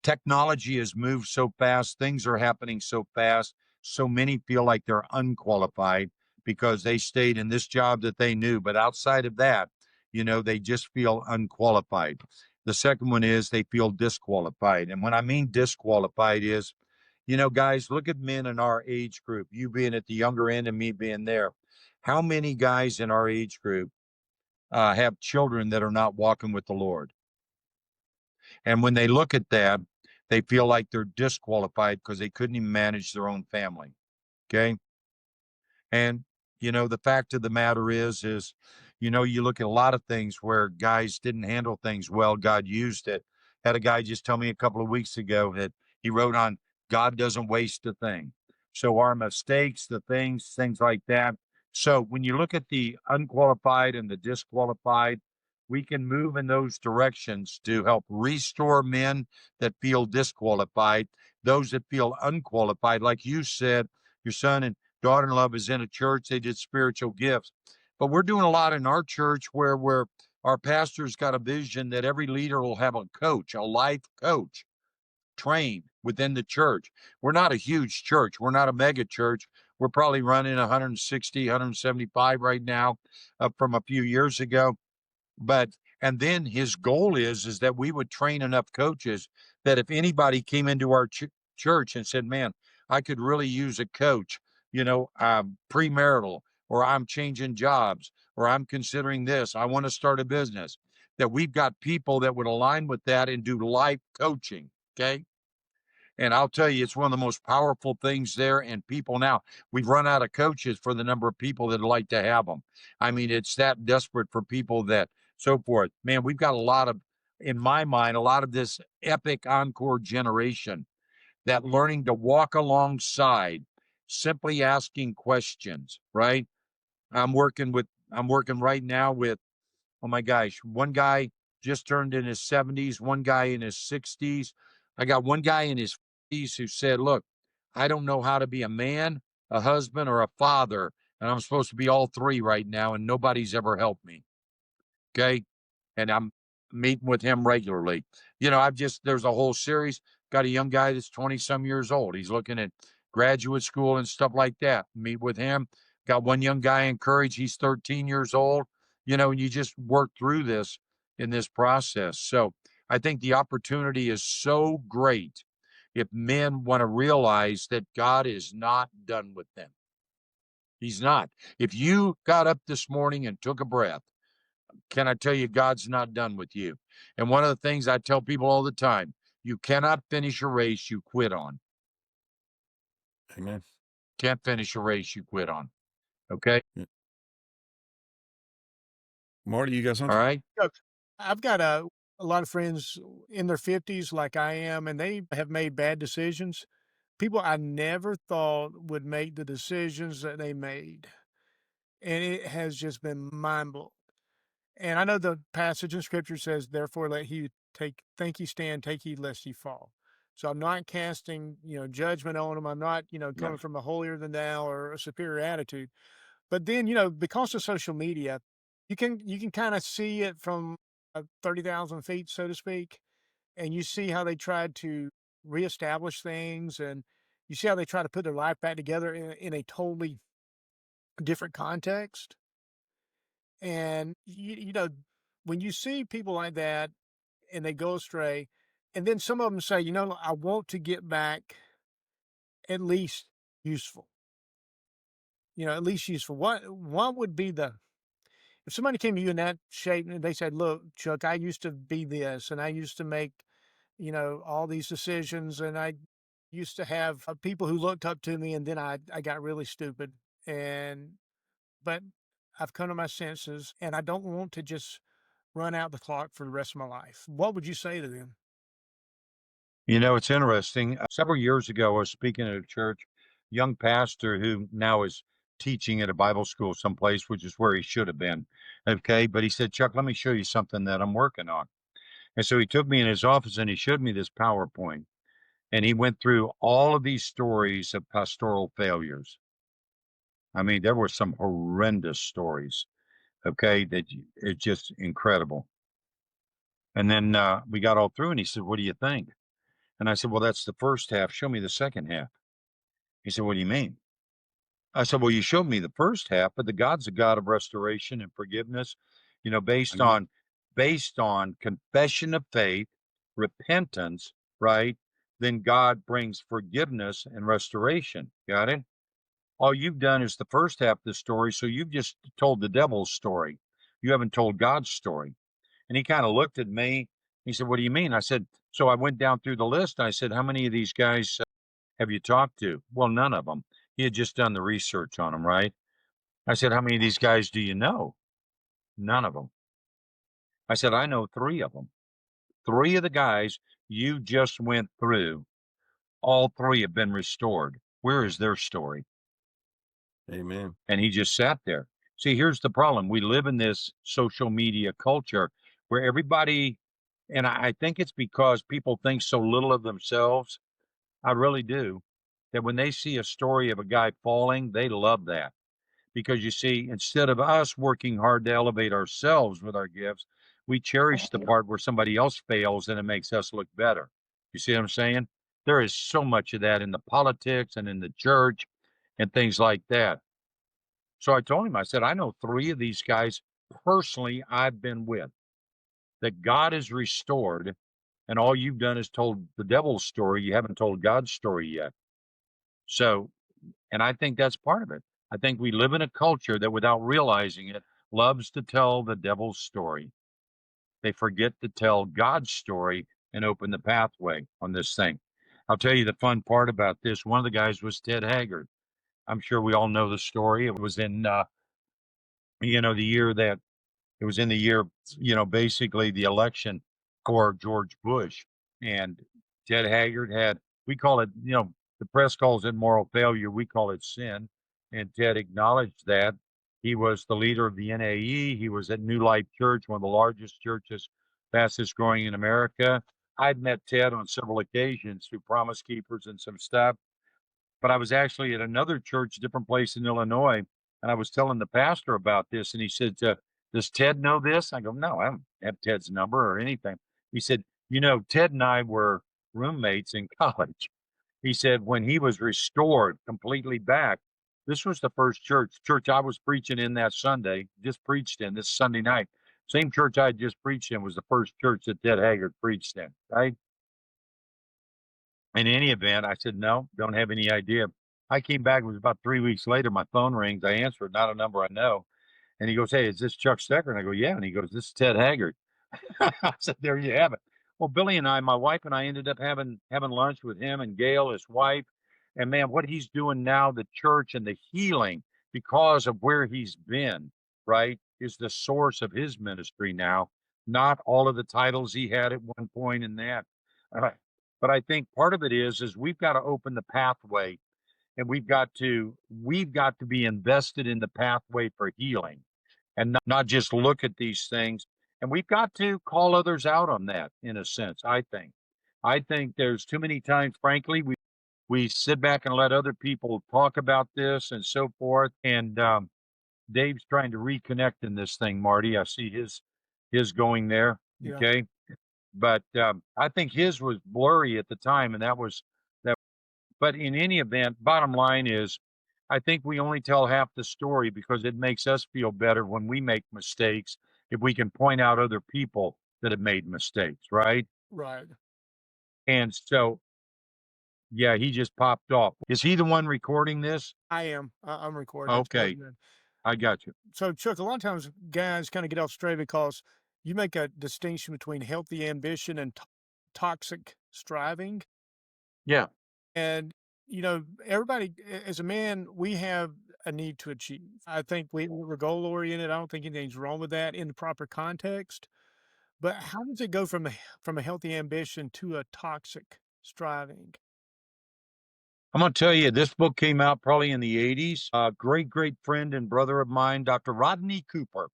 Technology has moved so fast, things are happening so fast. So many feel like they're unqualified because they stayed in this job that they knew. But outside of that, they just feel unqualified. The second one is they feel disqualified. And when I mean disqualified is, guys, look at men in our age group, you being at the younger end and me being there. How many guys in our age group have children that are not walking with the Lord? And when they look at that, they feel like they're disqualified because they couldn't even manage their own family. Okay. And, the fact of the matter is, you look at a lot of things where guys didn't handle things well. God used it. Had a guy just tell me a couple of weeks ago that he wrote on God doesn't waste a thing. So our mistakes, the things like that. So when you look at the unqualified and the disqualified, we can move in those directions to help restore men that feel disqualified, those that feel unqualified. Like you said, your son and daughter-in-law is in a church, they did spiritual gifts. But we're doing a lot in our church where our pastor's got a vision that every leader will have a coach, a life coach trained within the church. We're not a huge church. We're not a mega church. We're probably running 160, 175 right now, up from a few years ago. And then his goal is that we would train enough coaches that if anybody came into our church and said, man, I could really use a coach, premarital, or I'm changing jobs, or I'm considering this, I want to start a business, that we've got people that would align with that and do life coaching. Okay. And I'll tell you, it's one of the most powerful things there. And people now, we've run out of coaches for the number of people that like to have them. I mean, it's that desperate for people that so forth. Man, we've got in my mind, a lot of this epic Encore generation that learning to walk alongside, simply asking questions, right? I'm working right now with, oh my gosh, one guy just turned in his 70s, one guy in his 60s. I got one guy in his 50s who said, look, I don't know how to be a man, a husband, or a father. And I'm supposed to be all three right now, and nobody's ever helped me. Okay. And I'm meeting with him regularly. There's a whole series. Got a young guy that's 20 some years old. He's looking at graduate school and stuff like that. Meet with him. Got one young guy in Courage. He's 13 years old, and you just work through this in this process. So I think the opportunity is so great if men want to realize that God is not done with them. He's not. If you got up this morning and took a breath, can I tell you, God's not done with you? And one of the things I tell people all the time, you cannot finish a race you quit on. Amen. Can't finish a race you quit on. Okay. Yeah. Marty, you got something? All right. I've got a lot of friends in their 50s like I am, and they have made bad decisions. People I never thought would make the decisions that they made. And it has just been mind-blowing. And I know the passage in scripture says, therefore let he think ye stand, take heed lest ye fall. So I'm not casting, judgment on them. I'm not, coming from a holier than thou or a superior attitude. But then, because of social media, you can kind of see it from 30,000 feet, so to speak. And you see how they tried to reestablish things, and you see how they try to put their life back together in a totally different context. And, when you see people like that and they go astray, and then some of them say, I want to get back at least useful, at least useful. What would be if somebody came to you in that shape and they said, look, Chuck, I used to be this, and I used to make, all these decisions, and I used to have people who looked up to me, and then I got really stupid, but I've come to my senses, and I don't want to just run out the clock for the rest of my life. What would you say to them? It's interesting. Several years ago, I was speaking at a church, young pastor who now is teaching at a Bible school someplace, which is where he should have been. Okay. But he said, Chuck, let me show you something that I'm working on. And so he took me in his office and he showed me this PowerPoint. And he went through all of these stories of pastoral failures. I mean, there were some horrendous stories, okay, it's just incredible. And then we got all through, and he said, "What do you think?" And I said, "Well, that's the first half. Show me the second half." He said, "What do you mean?" I said, "Well, you showed me the first half, but the God's a God of restoration and forgiveness, based Amen. on confession of faith, repentance, right? Then God brings forgiveness and restoration. Got it? All you've done is the first half of the story, so you've just told the devil's story. You haven't told God's story." And he kind of looked at me. He said, "What do you mean?" I said, so I went down through the list. I said, "How many of these guys have you talked to?" Well, none of them. He had just done the research on them, right? I said, "How many of these guys do you know?" None of them. I said, "I know three of them. Three of the guys you just went through, all three have been restored. Where is their story?" Amen. And he just sat there. See, here's the problem. We live in this social media culture where everybody, and I think it's because people think so little of themselves. I really do. That when they see a story of a guy falling, they love that. Because you see, instead of us working hard to elevate ourselves with our gifts, we cherish the part where somebody else fails and it makes us look better. You see what I'm saying? There is so much of that in the politics and in the church and things like that. So I told him, I said, "I know three of these guys personally I've been with that God has restored, and all you've done is told the devil's story. You haven't told God's story yet." So, and I think that's part of it. I think we live in a culture that, without realizing it, loves to tell the devil's story. They forget to tell God's story and open the pathway on this thing. I'll tell you the fun part about this. One of the guys was Ted Haggard. I'm sure we all know the story. It was in, the year that it was in the year, basically the election for George Bush. And Ted Haggard had, we call it, the press calls it moral failure. We call it sin. And Ted acknowledged that. He was the leader of the NAE. He was at New Life Church, one of the largest churches, fastest growing in America. I'd met Ted on several occasions through Promise Keepers and some stuff. But I was actually at another church, different place in Illinois, and I was telling the pastor about this, and he said, "Does Ted know this?" I go, "No, I don't have Ted's number or anything." He said, "Ted and I were roommates in college." He said, "When he was restored completely back, this was the first church I was preaching in that Sunday, just preached in this Sunday night. Same church I had just preached in was the first church that Ted Haggard preached in, right?" In any event, I said, "No, don't have any idea." I came back, it was about 3 weeks later, my phone rings, I answer it, not a number I know. And he goes, "Hey, is this Chuck Stecker?" And I go, "Yeah." And he goes, "This is Ted Haggard." I said, "There you have it." Well, Billy and I, my wife and I, ended up having lunch with him and Gail, his wife. And man, what he's doing now, the church and the healing because of where he's been, right, is the source of his ministry now, not all of the titles he had at one point in that. Uh, but I think part of it is we've got to open the pathway, and we've got to be invested in the pathway for healing and not just look at these things. And we've got to call others out on that, in a sense, I think. I think there's too many times, frankly, we sit back and let other people talk about this and so forth. And Dave's trying to reconnect in this thing, Marty. I see his going there. Yeah. Okay. But I think his was blurry at the time, and that was that. But in any event, bottom line is, I think we only tell half the story because it makes us feel better when we make mistakes, if we can point out other people that have made mistakes, right? Right. And so, yeah, he just popped off. Is he the one recording this? I am. I'm recording. It's Okay, plugged in. I got you. So, Chuck, a lot of times guys kind of get off straight because you make a distinction between healthy ambition and toxic striving. Yeah. And, everybody, as a man, we have a need to achieve. I think we're goal oriented. I don't think anything's wrong with that in the proper context. But how does it go from a healthy ambition to a toxic striving? I'm going to tell you, this book came out probably in the 80s. A great, great friend and brother of mine, Dr. Rodney Cooper.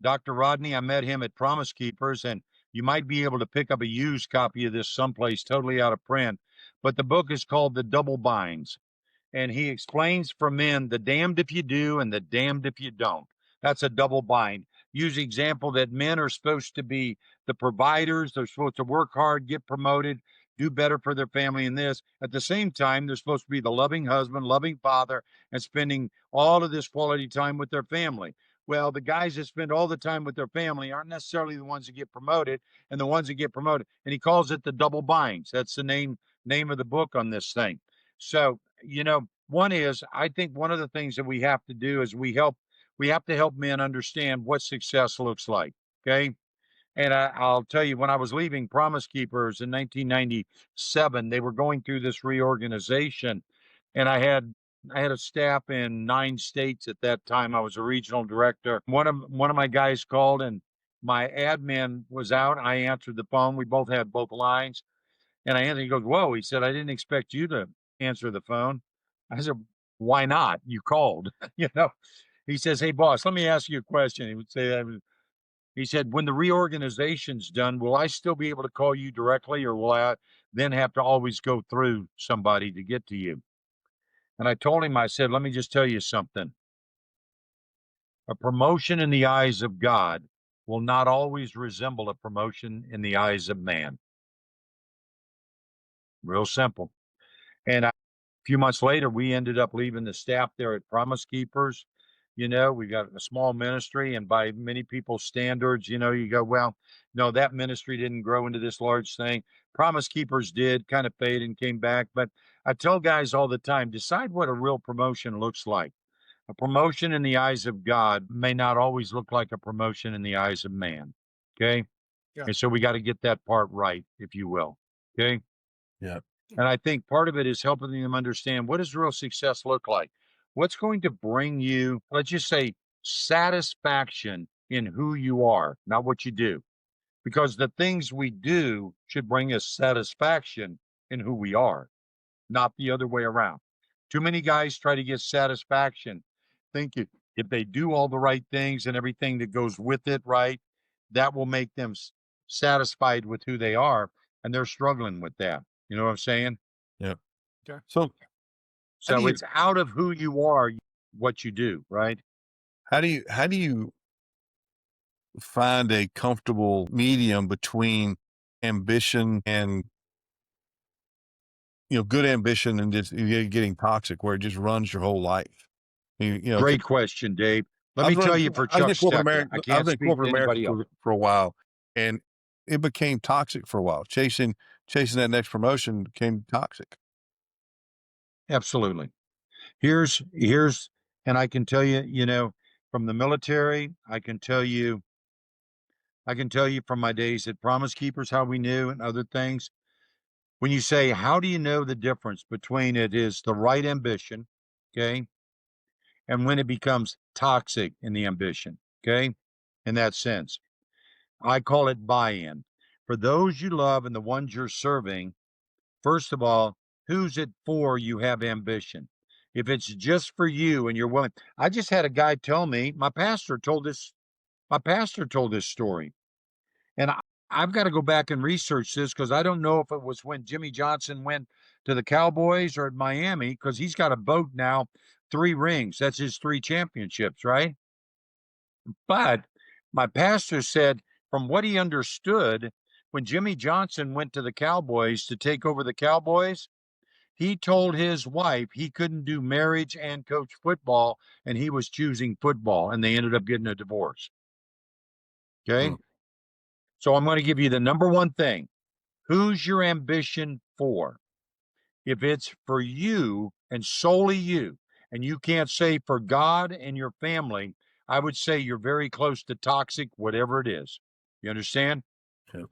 Dr. Rodney, I met him at Promise Keepers, and you might be able to pick up a used copy of this someplace totally out of print. but the book is called The Double Binds. And he explains for men the damned if you do and the damned if you don't. That's a double bind. Use the example that men are supposed to be the providers. They're supposed to work hard, get promoted, do better for their family in this. At the same time, they're supposed to be the loving husband, loving father, and spending all of this quality time with their family. Well, the guys that spend all the time with their family aren't necessarily the ones that get promoted, and the ones that get promoted. And he calls it the double binds. That's the name of the book on this thing. So, one is, I think one of the things that we have to do is we have to help men understand what success looks like. Okay. And I'll tell you, when I was leaving Promise Keepers in 1997, they were going through this reorganization, and I had a staff in 9 states at that time. I was a regional director. One of my guys called, and my admin was out. I answered the phone. We both had both lines, and I answered. He goes, "Whoa!" He said, "I didn't expect you to answer the phone." I said, "Why not? You called." He says, "Hey, boss, let me ask you a question." He would say that. He said, "When the reorganization's done, will I still be able to call you directly, or will I then have to always go through somebody to get to you?" And I told him, I said, "Let me just tell you something. A promotion in the eyes of God will not always resemble a promotion in the eyes of man." Real simple. And a few months later, we ended up leaving the staff there at Promise Keepers. We got a small ministry, and by many people's standards, you go, well, no, that ministry didn't grow into this large thing. Promise Keepers did, kind of faded and came back. But I tell guys all the time, decide what a real promotion looks like. A promotion in the eyes of God may not always look like a promotion in the eyes of man. Okay. Yeah. And so we got to get that part right, if you will. Okay. Yeah. And I think part of it is helping them understand, what does real success look like? What's going to bring you, let's just say, satisfaction in who you are, not what you do. Because the things we do should bring us satisfaction in who we are, not the other way around. Too many guys try to get satisfaction thinking if they do all the right things and everything that goes with it right, that will make them satisfied with who they are. And they're struggling with that. You know what I'm saying? Yeah. Okay. So So it's out of who you are, what you do, right? how do you find a comfortable medium between ambition and good ambition and just getting toxic where it just runs your whole life? Great question, Dave. Let I me was tell running, you for I was Chuck in corporate Stecker, America. I I can't was in speak corporate to America anybody else. for a while, and it became toxic for a while. Chasing that next promotion became toxic. Absolutely. Here's, and I can tell you, from the military, I can tell you from my days at Promise Keepers how we knew and other things. When you say, how do you know the difference between it is the right ambition, okay, and when it becomes toxic in the ambition, okay, in that sense? I call it buy-in. For those you love and the ones you're serving, first of all, who's it for you have ambition? If it's just for you and you're willing, I just had a guy tell me, my pastor told this story. And I've got to go back and research this because I don't know if it was when Jimmy Johnson went to the Cowboys or at Miami, because he's got a boat now, 3 rings. That's his 3 championships, right? But my pastor said, from what he understood, when Jimmy Johnson went to the Cowboys to take over the Cowboys, he told his wife he couldn't do marriage and coach football, and he was choosing football, and they ended up getting a divorce. Okay. Mm. So I'm going to give you the number one thing. Who's your ambition for? If it's for you and solely you, and you can't say for God and your family, I would say you're very close to toxic, whatever it is. You understand? Yeah.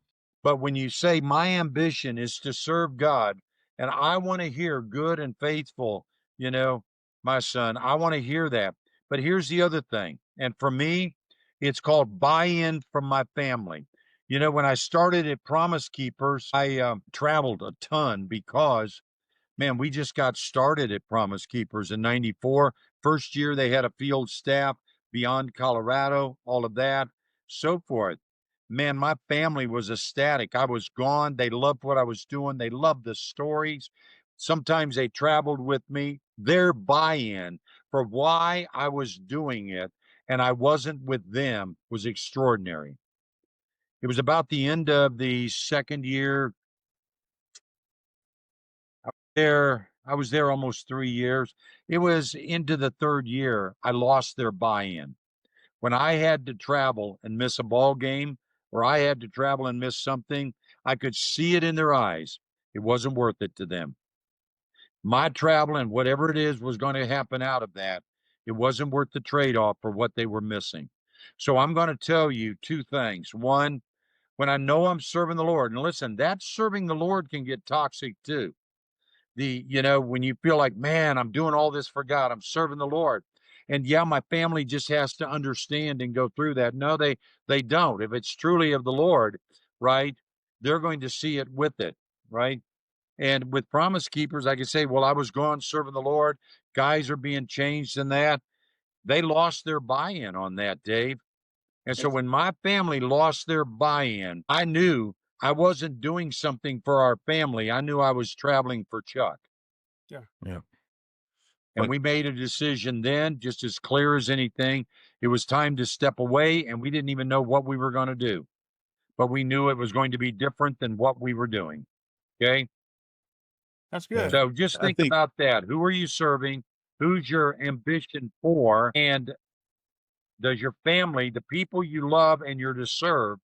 But when you say my ambition is to serve God, and I want to hear good and faithful, my son, I want to hear that. But here's the other thing. And for me, it's called buy-in from my family. When I started at Promise Keepers, I traveled a ton because, man, we just got started at Promise Keepers in 94. First year, they had a field staff beyond Colorado, all of that, so forth. man, my family was ecstatic. I was gone. They loved what I was doing. They loved the stories. Sometimes they traveled with me. Their buy-in for why I was doing it and I wasn't with them was extraordinary. It was about the end of the second year there. I was there almost 3 years. It was into the third year. I lost their buy-in. When I had to travel and miss a ball game, or I had to travel and miss something, I could see it in their eyes. It wasn't worth it to them. My travel and whatever it is was going to happen out of that, it wasn't worth the trade-off for what they were missing. So I'm going to tell you two things. One, when I know I'm serving the Lord, and listen, that serving the Lord can get toxic too. When you feel like, man, I'm doing all this for God, I'm serving the Lord. And yeah, my family just has to understand and go through that. No, they don't. If it's truly of the Lord, right, they're going to see it with it, right? And with Promise Keepers, I can say, well, I was gone serving the Lord. Guys are being changed in that. They lost their buy-in on that, Dave. And so when my family lost their buy-in, I knew I wasn't doing something for our family. I knew I was traveling for Chuck. Yeah. Yeah. And we made a decision then, just as clear as anything. It was time to step away, and we didn't even know what we were going to do. But we knew it was going to be different than what we were doing. Okay? That's good. So just think about that. Who are you serving? Who's your ambition for? And does your family, the people you love and you're to serve,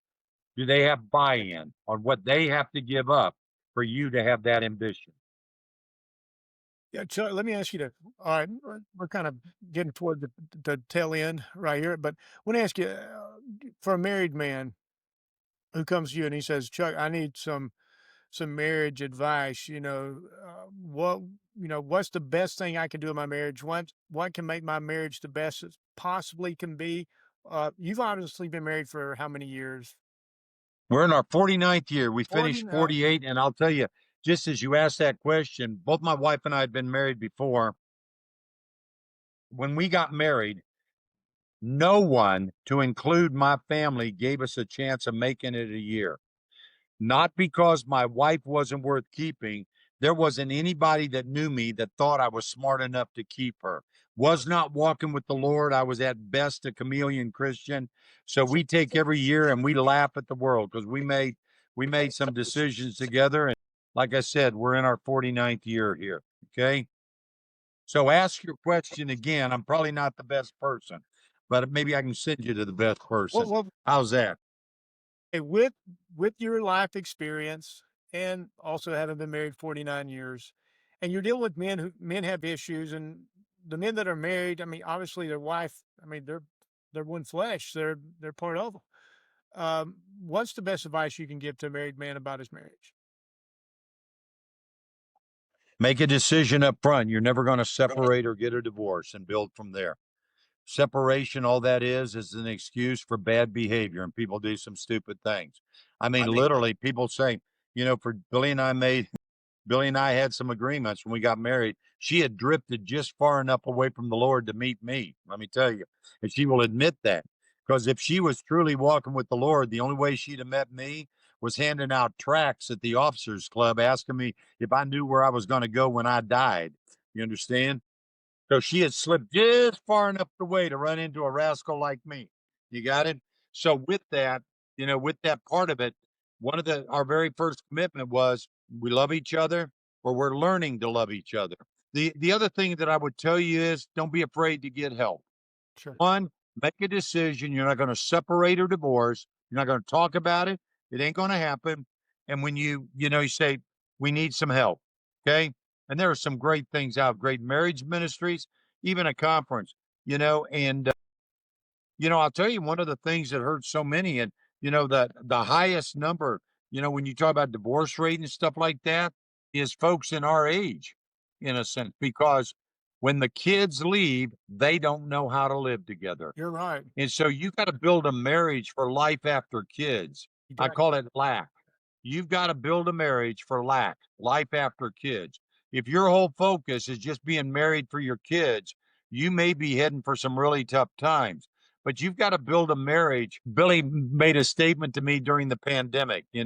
do they have buy-in on what they have to give up for you to have that ambition? Yeah, Chuck, let me ask you to, all right, we're kind of getting toward the tail end right here, but I want to ask you, for a married man who comes to you and he says, Chuck, I need some marriage advice, what's the best thing I can do in my marriage? What can make my marriage the best it possibly can be? You've obviously been married for how many years? We're in our 49th year. We finished 49. 48. And I'll tell you, just as you asked that question, both my wife and I had been married before. When we got married, no one, to include my family, gave us a chance of making it a year. Not because my wife wasn't worth keeping. There wasn't anybody that knew me that thought I was smart enough to keep her. Was not walking with the Lord. I was at best a chameleon Christian. So we take every year and we laugh at the world because we made some decisions together. And like I said, we're in our 49th year here. Okay. So ask your question again. I'm probably not the best person, but maybe I can send you to the best person. Well, How's that? with your life experience and also having been married 49 years, and you're dealing with men have issues, and the men that are married, I mean, obviously their wife, I mean, they're one flesh, they're part of them. What's the best advice you can give to a married man about his marriage? Make a decision up front. You're never going to separate or get a divorce and build from there. Separation, all that is an excuse for bad behavior, and people do some stupid things. I mean, literally, people say, for Billy and I had some agreements when we got married. She had drifted just far enough away from the Lord to meet me, let me tell you. And she will admit that. Because if she was truly walking with the Lord, the only way she'd have met me was handing out tracts at the officers club, asking me if I knew where I was going to go when I died. You understand? So she had slipped just far enough away to run into a rascal like me. You got it? So with that, with that part of it, our very first commitment was we love each other, or we're learning to love each other. The other thing that I would tell you is don't be afraid to get help. Sure. One, make a decision. You're not going to separate or divorce. You're not going to talk about it. It ain't going to happen. And when you say, we need some help. Okay. And there are some great things out, great marriage ministries, even a conference, and, I'll tell you one of the things that hurts so many and, the highest number, when you talk about divorce rate and stuff like that is folks in our age, in a sense, because when the kids leave, they don't know how to live together. You're right. And so you got to build a marriage for life after kids. I call it lack. You've got to build a marriage for life after kids. If your whole focus is just being married for your kids, you may be heading for some really tough times. but you've got to build a marriage. Billy made a statement to me during the pandemic. You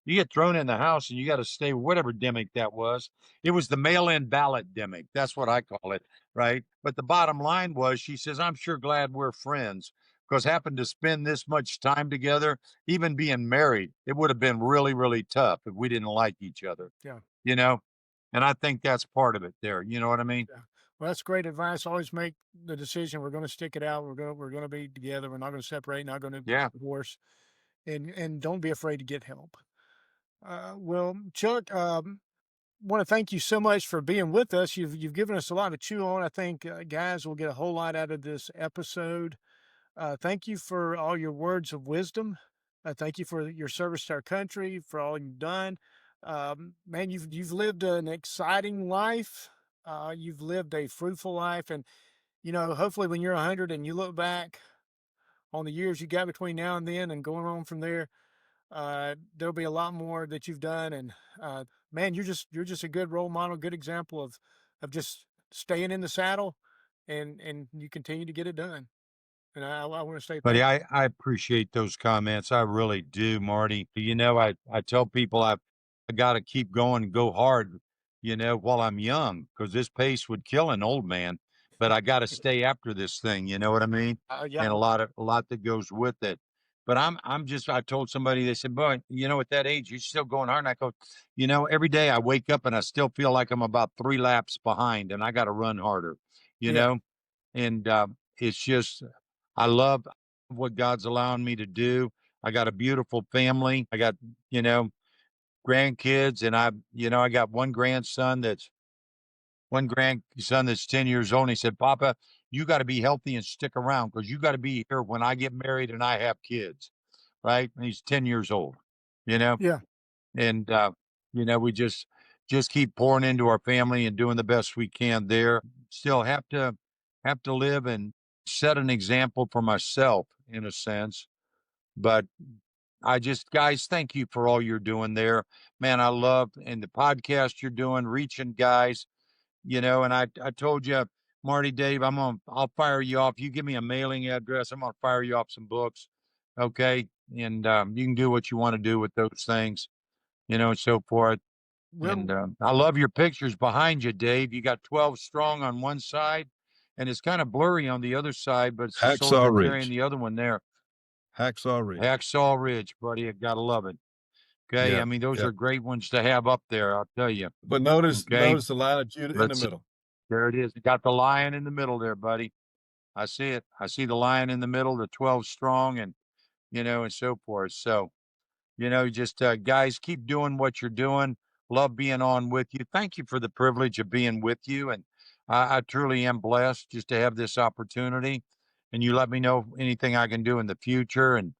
get thrown in the house and you got to stay, whatever demic that was. It was the mail-in ballot demic. That's what I call it, right? But the bottom line was, she says, I'm sure glad we're friends, because having to spend this much time together, even being married, it would have been really, really tough if we didn't like each other, Yeah. you know? And I think that's part of it there. You know what I mean? Yeah. Well, that's great advice. Always make the decision. We're going to stick it out. We're going to be together. We're not going to separate. Not going to Yeah. divorce. And don't be afraid to get help. Well, Chuck, want to thank you so much for being with us. You've given us a lot to chew on. I think guys will get a whole lot out of this episode. Thank you for all your words of wisdom. Thank you for your service to our country, for all you've done. Man, you've lived an exciting life. You've lived a fruitful life, and hopefully, when you're 100 and you look back on the years you got between now and then, and going on from there, there'll be a lot more that you've done. And man, you're just a good role model, good example of just staying in the saddle, and you continue to get it done. And I want to say Buddy, thank I appreciate those comments. I really do, Marty. I tell people I got to keep going and go hard, while I'm young, because this pace would kill an old man. But I got to stay after this thing. You know what I mean? yeah, And a lot that goes with it. But I told somebody, they said, boy, at that age, you're still going hard. And I go, every day I wake up and I still feel like I'm about 3 laps behind, and I got to run harder, you yeah, know? And it's just, I love what God's allowing me to do. I got a beautiful family. I got, grandkids, and I got one grandson that's 10 years old. And he said, Papa, you got to be healthy and stick around, because you got to be here when I get married and I have kids. Right. And he's 10 years old, you know, yeah. and, we just keep pouring into our family and doing the best we can there. Still have to live and set an example for myself, in a sense. But guys, thank you for all you're doing there, man. I love, and the podcast you're doing, reaching guys, and I told you, Marty, Dave, I'll fire you off. You give me a mailing address, I'm gonna fire you off some books. Okay. And you can do what you want to do with those things, and so forth. Well, And I love your pictures behind you, Dave. You got 12 strong on one side, and it's kind of blurry on the other side, but it's the Hacksaw soldier carrying Ridge. the other one there. Hacksaw Ridge. Hacksaw Ridge, buddy. I gotta love it. Okay. Yeah. I mean, those Yeah. are great ones to have up there, I'll tell you. But notice Okay. the line of Judah in the Let's middle. There it is. You got the lion in the middle there, buddy. I see it. I see the lion in the middle, the 12 strong, and and so forth. So, just guys, keep doing what you're doing. Love being on with you. Thank you for the privilege of being with you. And I truly am blessed just to have this opportunity. And you let me know anything I can do in the future. And,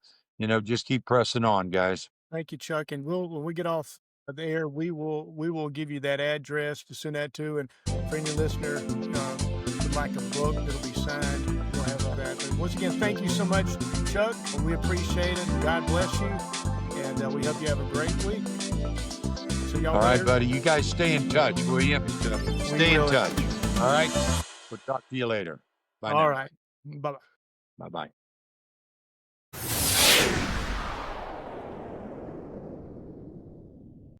just keep pressing on, guys. thank you, Chuck. And when we get off the air, we will give you that address to send that to. And for any listener would like a book that'll be signed, we'll have all that. But once again, thank you so much, Chuck. We appreciate it. God bless you, and we hope you have a great week. See y'all All right, later. buddy. You guys stay in touch, will you? Stay in will. touch. All right. We'll talk to you later. Bye All now. right. Bye-bye. Bye-bye.